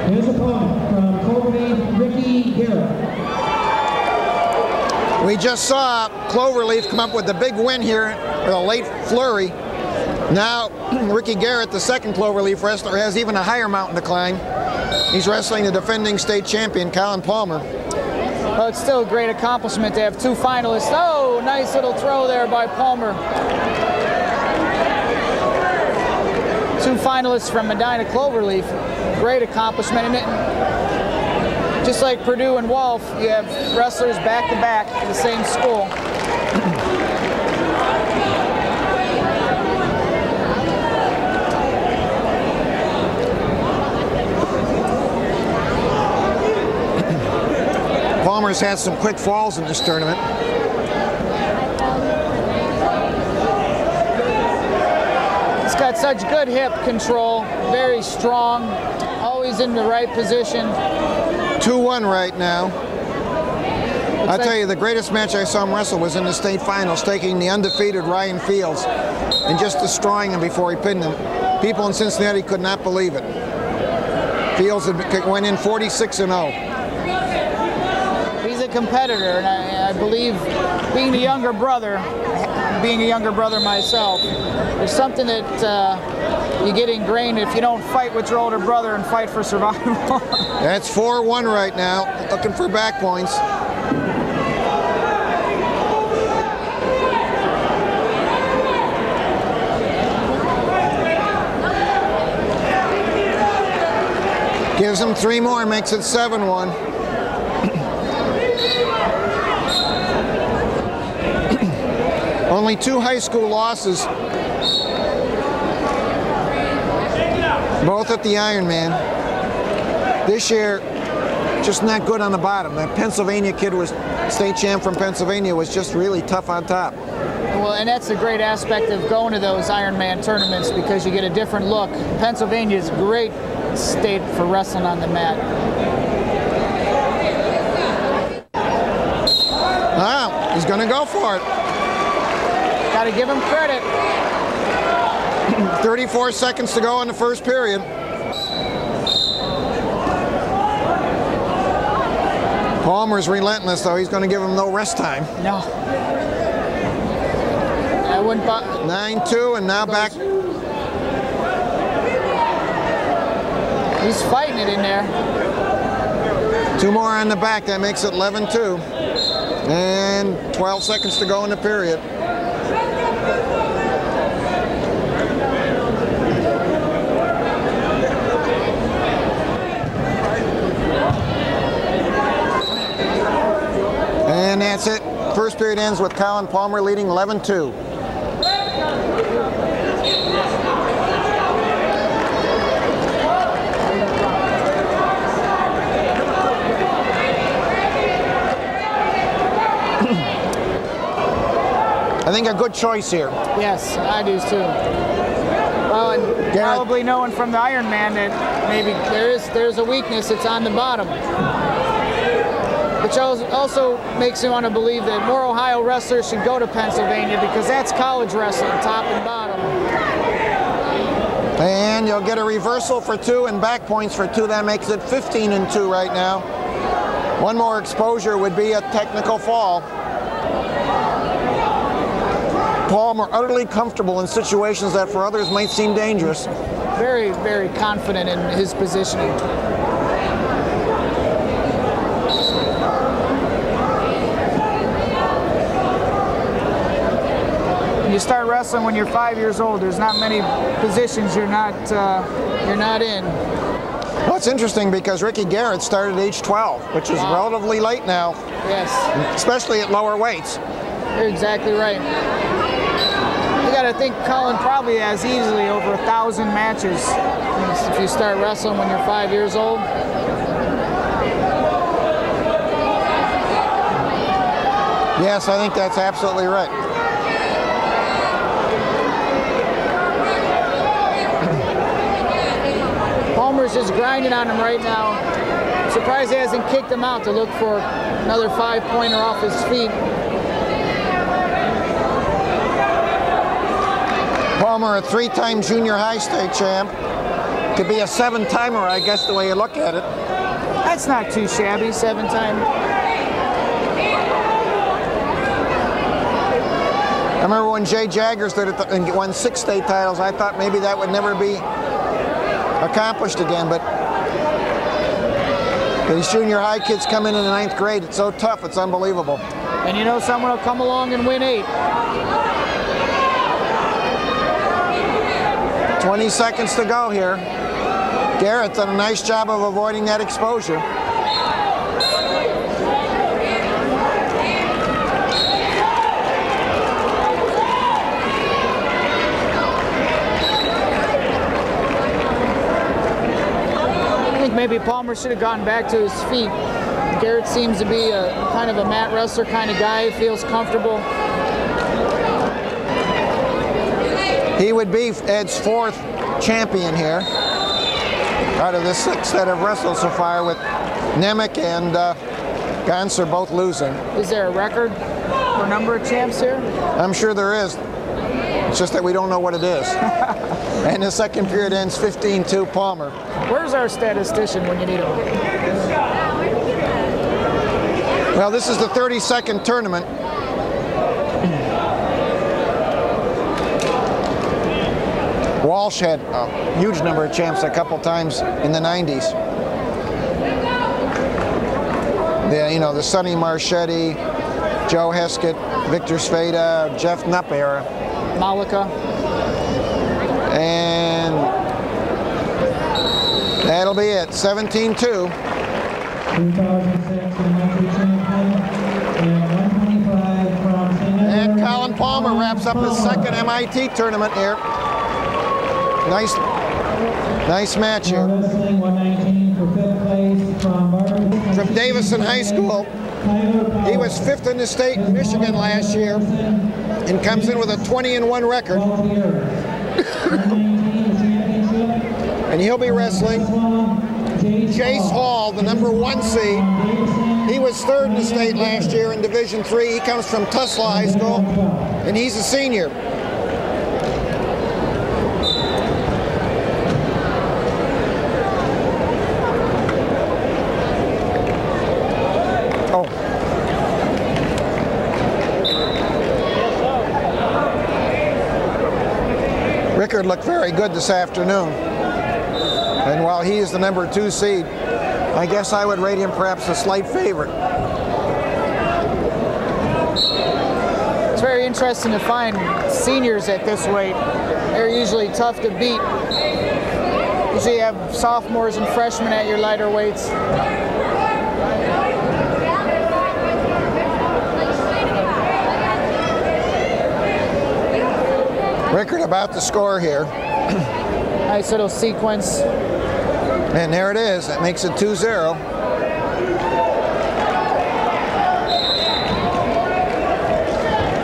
His opponent from Cloverleaf, Ricky Garrett. We just saw Cloverleaf come up with a big win here with a late flurry. Now, Ricky Garrett, the second Cloverleaf wrestler, has even a higher mountain to climb. He's wrestling the defending state champion, Colin Palmer. Well, it's still a great accomplishment to have 2 finalists. Oh, nice little throw there by Palmer. 2 finalists from Medina Cloverleaf. Great accomplishment. And just like Purdue and Wolf, you have wrestlers back to back at the same school. Palmer's had some quick falls in this tournament. He's got such good hip control, very strong, always in the right position. 2-1 right now. I'll tell you, the greatest match I saw him wrestle was in the state finals, taking the undefeated Ryan Fields and just destroying him before he pinned him. People in Cincinnati could not believe it. Fields went in 46-0. He's a competitor, and I believe being a younger brother myself, there's something that you get ingrained if you don't fight with your older brother and fight for survival. That's 4-1 right now, looking for back points. Gives him 3 more, makes it 7-1. Only 2 high school losses, both at the Ironman. This year, just not good on the bottom. That Pennsylvania kid was state champ from Pennsylvania, was just really tough on top. Well, and that's the great aspect of going to those Ironman tournaments, because you get a different look. Pennsylvania is a great state for wrestling on the mat. Wow, he's going to go for it. Got to give him credit. 34 seconds to go in the first period. Palmer's relentless, though. He's going to give him no rest time. No. I wouldn't. 9-2, and now back. He's fighting it in there. 2 more on the back. That makes it 11-2. And 12 seconds to go in the period. And that's it. First period ends with Colin Palmer leading 11-2. I think a good choice here. Yes, I do too. Well, and probably knowing from the Ironman that maybe there's a weakness. It's on the bottom. Which also makes me want to believe that more Ohio wrestlers should go to Pennsylvania, because that's college wrestling, top and bottom. And you'll get a reversal for 2 and back points for 2. That makes it 15-2 right now. One more exposure would be a technical fall. Palmer utterly comfortable in situations that for others might seem dangerous. Very, very confident in his positioning. You start wrestling when you're 5 years old. There's not many positions you're not in. Well, it's interesting because Ricky Garrett started at age 12, which is relatively late now. Yes. Especially at lower weights. You're exactly right. You got to think Colin probably has easily over 1,000 matches if you start wrestling when you're 5 years old. Yes, I think that's absolutely right. Palmer's just grinding on him right now. I'm surprised he hasn't kicked him out to look for another 5-pointer off his feet. Palmer, a 3-time junior high state champ. Could be a 7-timer, I guess, the way you look at it. That's not too shabby, 7-time. I remember when Jay Jaggers did it and won 6 state titles, I thought maybe that would never be accomplished again, but these junior high kids come in the 9th grade. It's so tough, it's unbelievable. And you know someone will come along and win 8. 20 seconds to go here. Garrett's done a nice job of avoiding that exposure. I think maybe Palmer should have gotten back to his feet. Garrett seems to be a kind of a mat wrestler kind of guy, feels comfortable. He would be Ed's 4th champion here out of the 6 that have wrestled so far, with Nemec and Gonser both losing. Is there a record for number of champs here? I'm sure there is. It's just that we don't know what it is. And the second period ends 15-2 Palmer. Where's our statistician when you need him? Well, this is the 32nd tournament. Walsh had a huge number of champs a couple times in the 90s. The Sonny Marchetti, Joe Heskett, Victor Sveda, Jeff Knupp era. Malika. And that'll be it, 17-2. 2006 M.I.T. champion, and 125 from St. And Colin Palmer wraps up his second M.I.T. tournament here. Nice match here. Wrestling 119 for 5th place from Barber. From Davison High School. He was 5th in the state in Michigan last year and comes in with a 20-1 record. And he'll be wrestling Jace Hall, the number 1 seed. He was 3rd in the state last year in Division III. He comes from Tulsa High School, and he's a senior. Rickard looked very good this afternoon. And while he is the number 2 seed, I guess I would rate him perhaps a slight favorite. It's very interesting to find seniors at this weight. They're usually tough to beat. Usually you have sophomores and freshmen at your lighter weights. Rickard about to score here. Nice little sequence. And there it is. That makes it 2-0.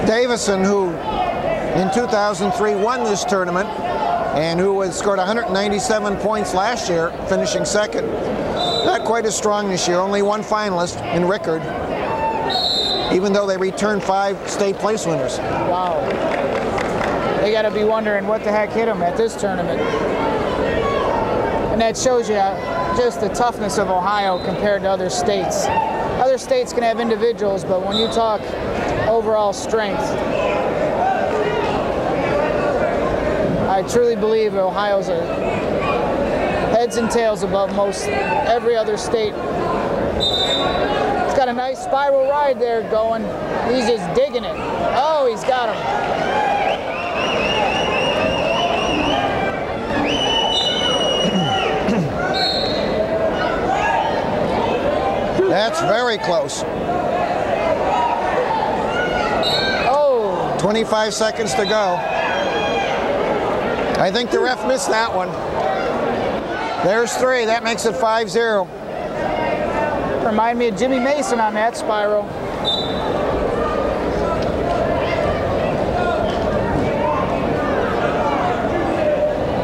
Davison, who in 2003 won this tournament and who had scored 197 points last year, finishing 2nd. Not quite as strong this year. Only one finalist in Rickard, even though they returned 5 state place winners. Wow. They got to be wondering what the heck hit them at this tournament. And that shows you just the toughness of Ohio compared to other states. Other states can have individuals, but when you talk overall strength, I truly believe Ohio's heads and tails above most every other state. It's got a nice spiral ride there going. He's just digging it. Oh, he's got him. That's very close. Oh. 25 seconds to go. I think the ref missed that one. There's 3. That makes it 5-0. Remind me of Jimmy Mason on that spiral.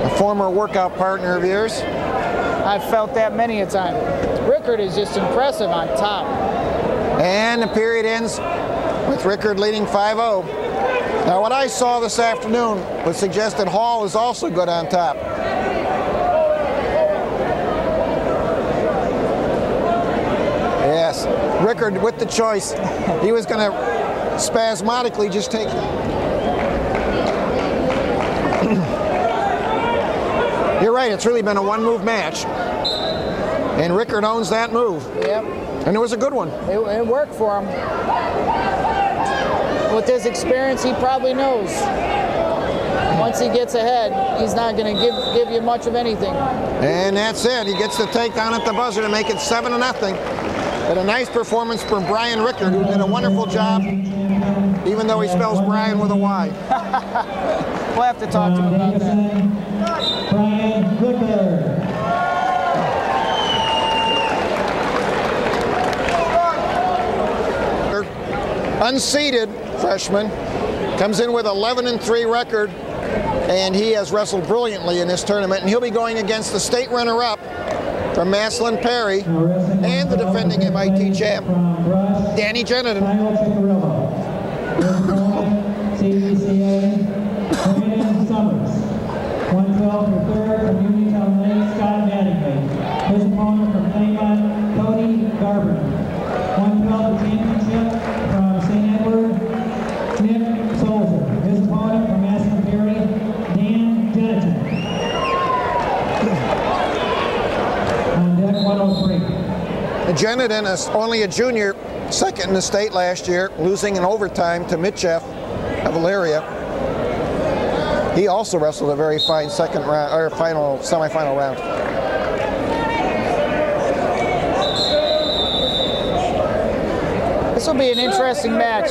A former workout partner of yours. I've felt that many a time. Rickard is just impressive on top. And the period ends with Rickard leading 5-0. Now what I saw this afternoon would suggest that Hall is also good on top. Yes, Rickard with the choice. He was going to spasmodically just take You're right, it's really been a one-move match. And Rickard owns that move. Yep. And it was a good one. It worked for him. With his experience, he probably knows. Once he gets ahead, he's not going to give you much of anything. And that's it. He gets the takedown at the buzzer to make it 7-0. But a nice performance from Brian Rickard, who did a wonderful job, even though he spells Brian with a Y. We'll have to talk to him about that. Brian Rickard. Unseeded freshman, comes in with 11-3 record, and he has wrestled brilliantly in this tournament, and he'll be going against the state runner-up from Maslin Perry and the defending M.I.T. champ, Danny Jennison. Brandon Summers. 112 for third from Uniontown Lake, Scott Mattingly. His opponent from Claymont, Cody Garber. 112 for championship from St. Edward, Nick Solzer. His opponent from Maslin Perry, Dan Jennison. On deck 103. Jennison is only a junior, second in the state last year, losing in overtime to Mitchell of Elyria. He also wrestled a very fine second round, or semifinal round. This will be an interesting match.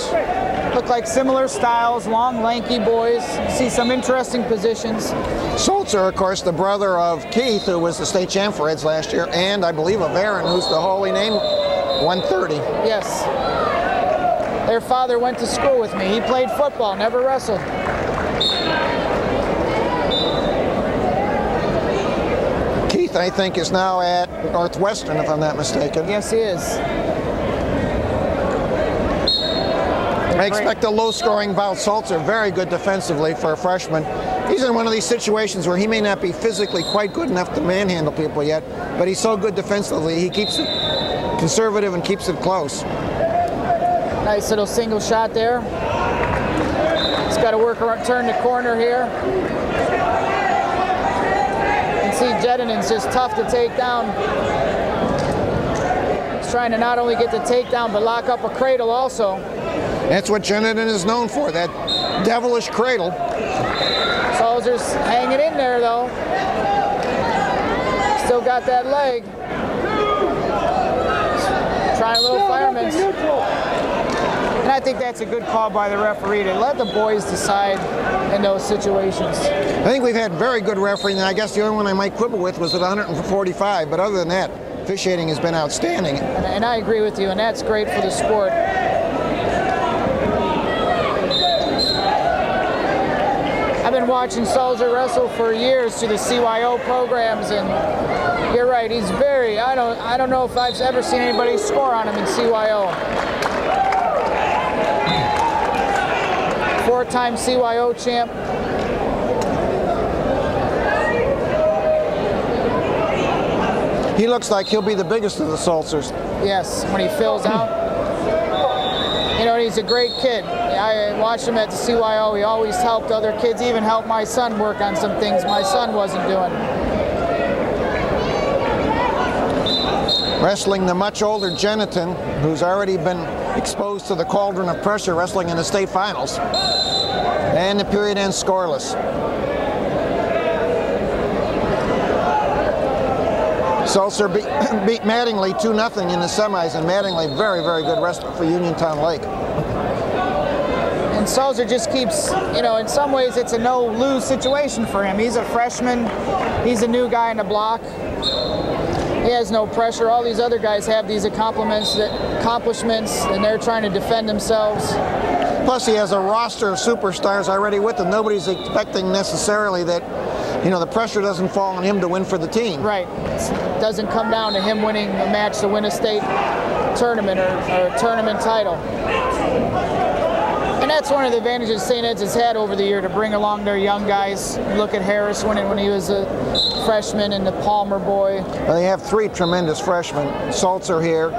Look like similar styles, long, lanky boys. See some interesting positions. Sulzer, of course, the brother of Keith, who was the state champ for Eds last year, and I believe of Aaron, who's the holy name, 130. Yes. Their father went to school with me. He played football, never wrestled. Keith, I think, is now at Northwestern, if I'm not mistaken. Yes, he is. I expect a low-scoring bout. Sulzer, very good defensively for a freshman. He's in one of these situations where he may not be physically quite good enough to manhandle people yet, but he's so good defensively, he keeps it conservative and keeps it close. Nice little single shot there. He's got to work around, turn the corner here. You can see Jedinen's just tough to take down. He's trying to not only get the takedown, but lock up a cradle also. That's what Jennison is known for, that devilish cradle. Sulzer's hanging in there, though. Still got that leg. Trying a little fireman's. And I think that's a good call by the referee to let the boys decide in those situations. I think we've had very good refereeing, and I guess the only one I might quibble with was at 145, but other than that, officiating has been outstanding. And I agree with you, and that's great for the sport. I've been watching Sulzer wrestle for years through the CYO programs, and you're right. right. He's very. I don't know if I've ever seen anybody score on him in CYO. 4-time CYO champ. He looks like he'll be the biggest of the Sulcers. Yes, when he fills out. You know, he's a great kid. I watched him at the CYO. He always helped other kids, even helped my son work on some things my son wasn't doing. Wrestling the much older Jeniton, who's already been exposed to the cauldron of pressure wrestling in the state finals. And the period ends scoreless. Sulcer beat Mattingly 2-0 in the semis, and Mattingly, very, very good wrestler for Uniontown Lake. And Sulcer just keeps, you know, in some ways it's a no-lose situation for him. He's a freshman. He's a new guy in the block. He has no pressure. All these other guys have these accomplishments, and they're trying to defend themselves. Plus, he has a roster of superstars already with him. Nobody's expecting necessarily that, you know, the pressure doesn't fall on him to win for the team. Right. It doesn't come down to him winning a match to win a state tournament or a tournament title. And that's one of the advantages St. Ed's has had over the year, to bring along their young guys. Look at Harris winning when he was a freshman, and the Palmer boy. Well, they have 3 tremendous freshmen. Sulcer here,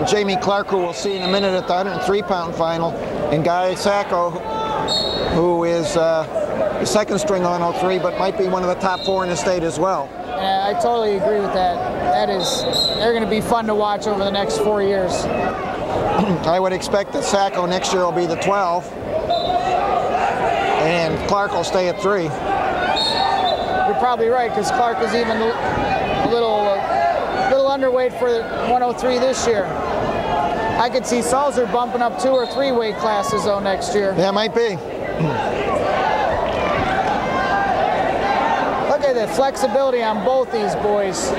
Jamie Clark, who we'll see in a minute at the 103-pound final, and Guy Sacco, who is the second string on 03, but might be one of the top 4 in the state as well. I totally agree with that. They're going to be fun to watch over the next 4 years. I would expect that Sacco next year will be the 12, and Clark will stay at 3. You're probably right, because Clark is even a little underweight for 103 this year. I could see Sulcer bumping up 2 or 3 weight classes though next year. Yeah, might be. Look at the flexibility on both these boys.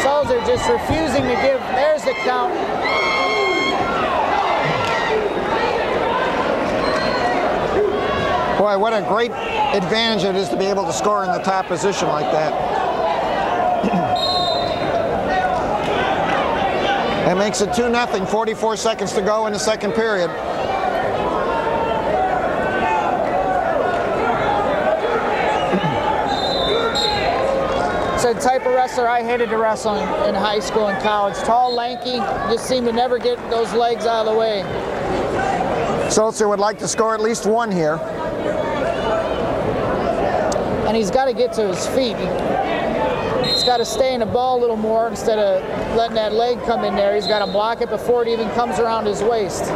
Sulcer just refusing to give. There's the count. Boy, what a great advantage it is to be able to score in the top position like that. That makes it 2-0, 44 seconds to go in the second period. It's a type of wrestler I hated to wrestle in high school and college. Tall, lanky, just seemed to never get those legs out of the way. Sulcer would like to score at least 1 here. And he's got to get to his feet. He's got to stay in the ball a little more instead of letting that leg come in there. He's got to block it before it even comes around his waist.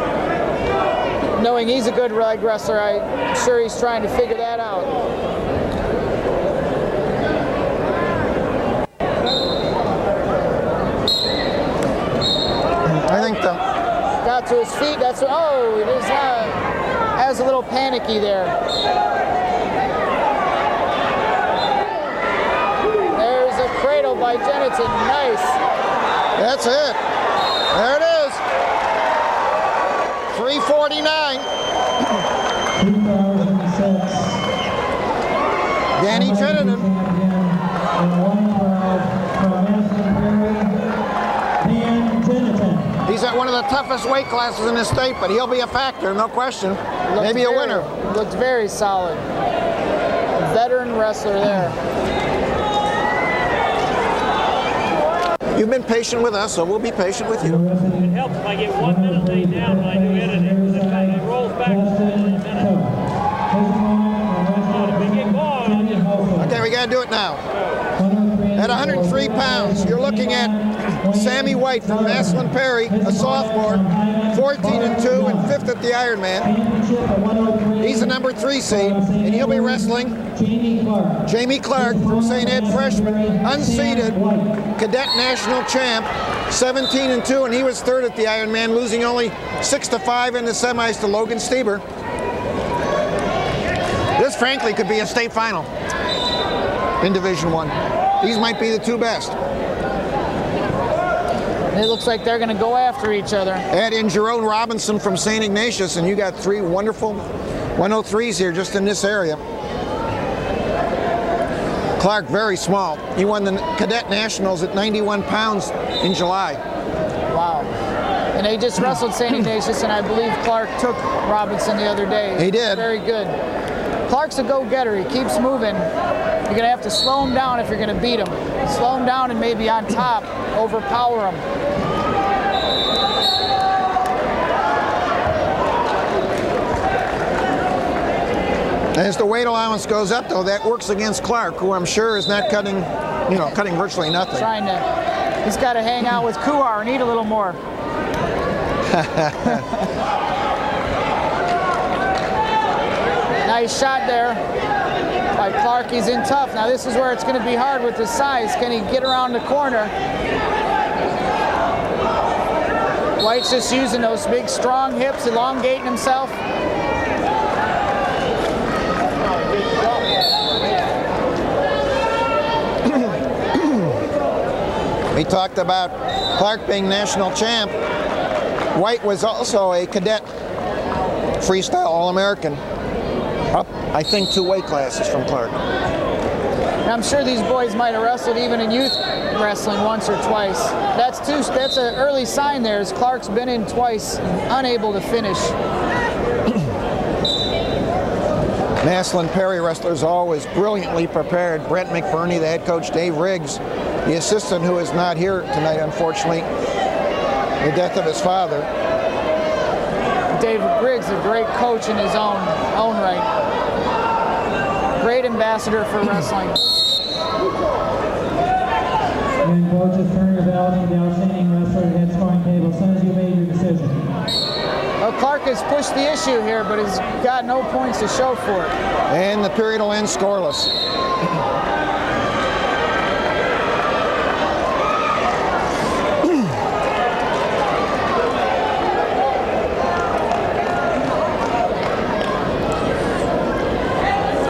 Knowing he's a good leg wrestler, I'm sure he's trying to figure that out. I think the... Got to his feet. That's what, oh, it is has a little panicky there. There's a cradle by Jeniton. Nice. That's it. There it is. 349. 2006. Danny Jeniton. He's at one of the toughest weight classes in the state, but he'll be a factor, no question. Maybe a winner. Looks very solid. A veteran wrestler there. You've been patient with us, so we'll be patient with you. It helps if I get 1 minute laid down when I do editing, because it rolls back to 3 minutes. Okay, we gotta do it now. At 103 pounds, you're looking at Sammy White from Maslin Perry, a sophomore, 14-2 and 5th at the Ironman. He's the number 3 seed, and he'll be wrestling Jamie Clark from St. Ed, freshman, unseeded, cadet national champ, 17-2, and he was 3rd at the Ironman, losing only 6-5 in the semis to Logan Stieber. This, frankly, could be a state final in Division I. These might be the 2 best. It looks like they're going to go after each other. Add in Jerome Robinson from St. Ignatius, and you got 3 wonderful 103s here just in this area. Clark, very small. He won the Cadet Nationals at 91 pounds in July. Wow. And they just wrestled St. Ignatius, and I believe Clark took Robinson the other day. He did. Very good. Clark's a go-getter. He keeps moving. You're going to have to slow him down if you're going to beat him. Slow him down and maybe on top, overpower him. As the weight allowance goes up, though, that works against Clark, who I'm sure is not cutting, cutting virtually nothing. He's got to hang out with Kuhar and eat a little more. Nice shot there by Clark. He's in tough. Now this is where it's going to be hard with his size. Can he get around the corner? White's just using those big, strong hips, elongating himself. We talked about Clark being national champ. White was also a cadet freestyle All-American. Up, I think, 2 weight classes from Clark. And I'm sure these boys might have wrestled even in youth wrestling once or twice. That's an early sign there, as Clark's been in twice, unable to finish. Maslin Perry wrestlers always brilliantly prepared. Brent McBurney, the head coach, Dave Riggs, the assistant who is not here tonight, unfortunately, the death of his father. David Briggs, a great coach in his own right. Great ambassador for wrestling. And coaches, turn your bell to the outstanding wrestler at head scoring table as soon as you made your decision. Well, Clark has pushed the issue here, but has got no points to show for it. And the period will end scoreless.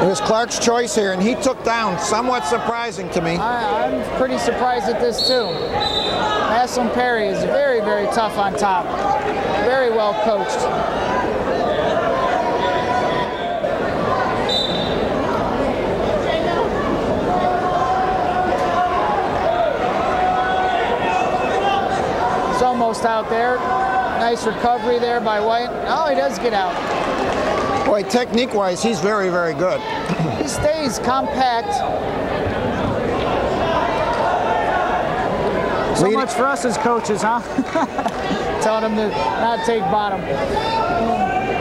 It was Clark's choice here, and he took down, somewhat surprising to me. I'm pretty surprised at this too. Maslin Perry is very, very tough on top. Very well coached. He's almost out there. Nice recovery there by White. Oh, he does get out. Boy, technique-wise, he's very, very good. He stays compact. So much for us as coaches, huh? Telling him to not take bottom.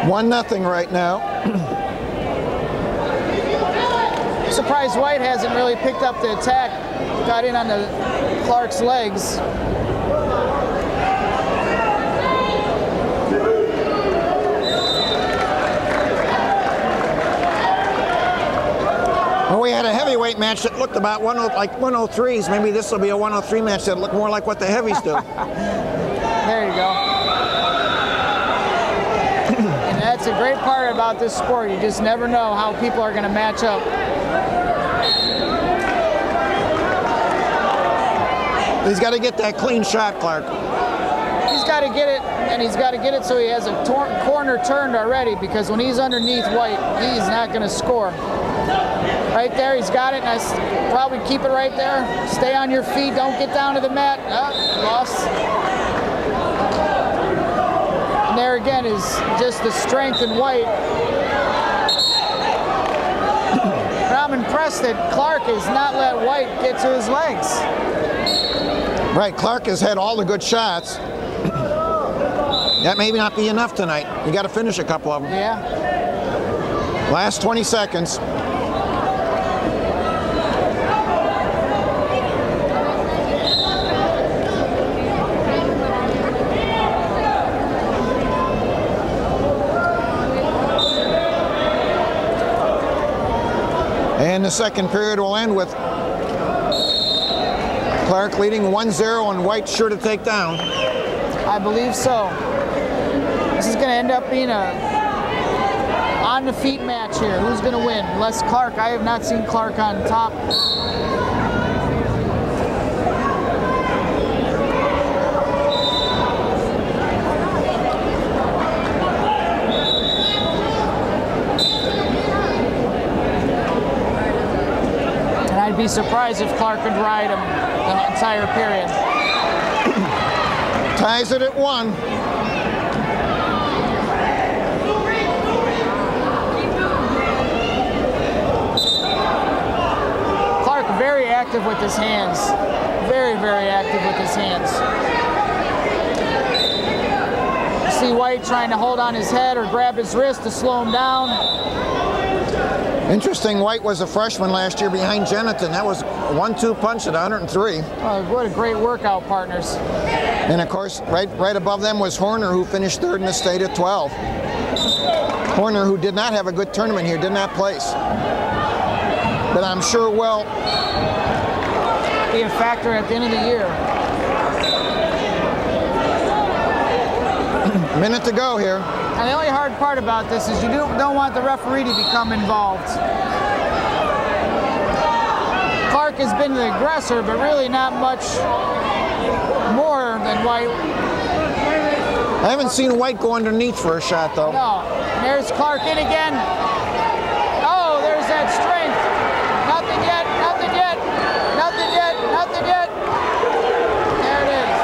1-0 right now. Surprised White hasn't really picked up the attack. Got in on the Clark's legs. Well, we had a heavyweight match that looked about like 103s. Maybe this will be a 103 match that look more like what the heavies do. There you go. And that's a great part about this sport. You just never know how people are going to match up. He's got to get that clean shot, Clark. He's got to get it, and he's got to get it so he has a corner turned already, because when he's underneath White, he's not going to score. Right there, he's got it, and probably keep it right there. Stay on your feet, don't get down to the mat. Lost. And there again is just the strength in White. But I'm impressed that Clark has not let White get to his legs. Right, Clark has had all the good shots. That may not be enough tonight. You got to finish a couple of them. Yeah. Last 20 seconds. And the second period will end with Clark leading 1-0 and White sure to take down. I believe so. This is going to end up being a on-the-feet match here. Who's going to win? Unless Clark. I have not seen Clark on top. I'd be surprised if Clark could ride him the entire period. Ties it at 1. Clark very active with his hands. Very, very active with his hands. You see White trying to hold on his head or grab his wrist to slow him down. Interesting, White was a freshman last year behind Jennington. That was a 1-2 punch at 103. Oh, what a great workout partners. And of course, right above them was Horner, who finished 3rd in the state at 12. Horner, who did not have a good tournament here, did not place. But I'm sure will be a factor at the end of the year. Minute to go here. And the only hard part about this is you don't want the referee to become involved. Clark has been the aggressor, but really not much more than White. I haven't seen White go underneath for a shot, though. No. And there's Clark in again. Oh, there's that strength. Nothing yet, nothing yet, nothing yet, nothing yet. There it is.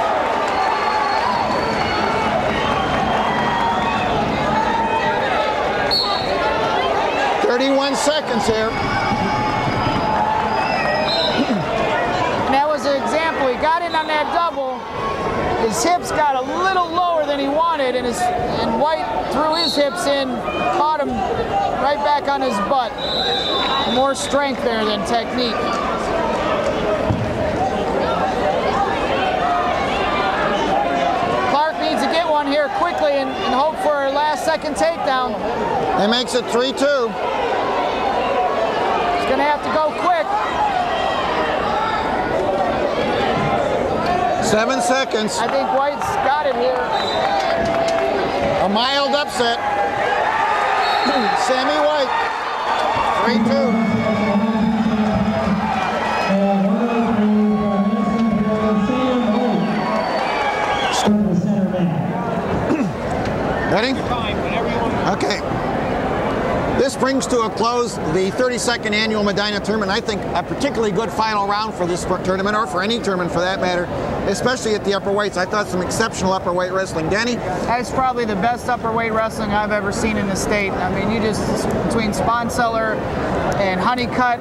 31 seconds here. And that was an example. He got in on that double. His hips got a little lower than he wanted, and White threw his hips in, caught him right back on his butt. More strength there than technique. Clark needs to get one here quickly and hope for a last-second takedown. It makes it 3-2. He's going to have to go quick. 7 seconds. I think White's got it here. A mild upset. Sammy White. 3-2. Ready? Okay. This brings to a close the 32nd annual Medina Tournament. I think a particularly good final round for this tournament, or for any tournament for that matter, especially at the upper weights. I thought some exceptional upper weight wrestling. Denny? That's probably the best upper weight wrestling I've ever seen in the state. I mean, you just, between Sponseller and Honeycutt,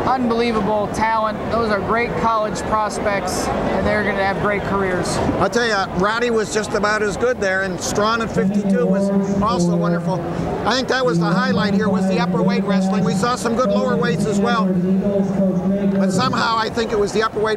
unbelievable talent. Those are great college prospects, and they're going to have great careers. I'll tell you, Roddy was just about as good there, and Strawn at 52 was also wonderful. I think that was the highlight here, was the upper weight wrestling. We saw some good lower weights as well, but somehow I think it was the upper weight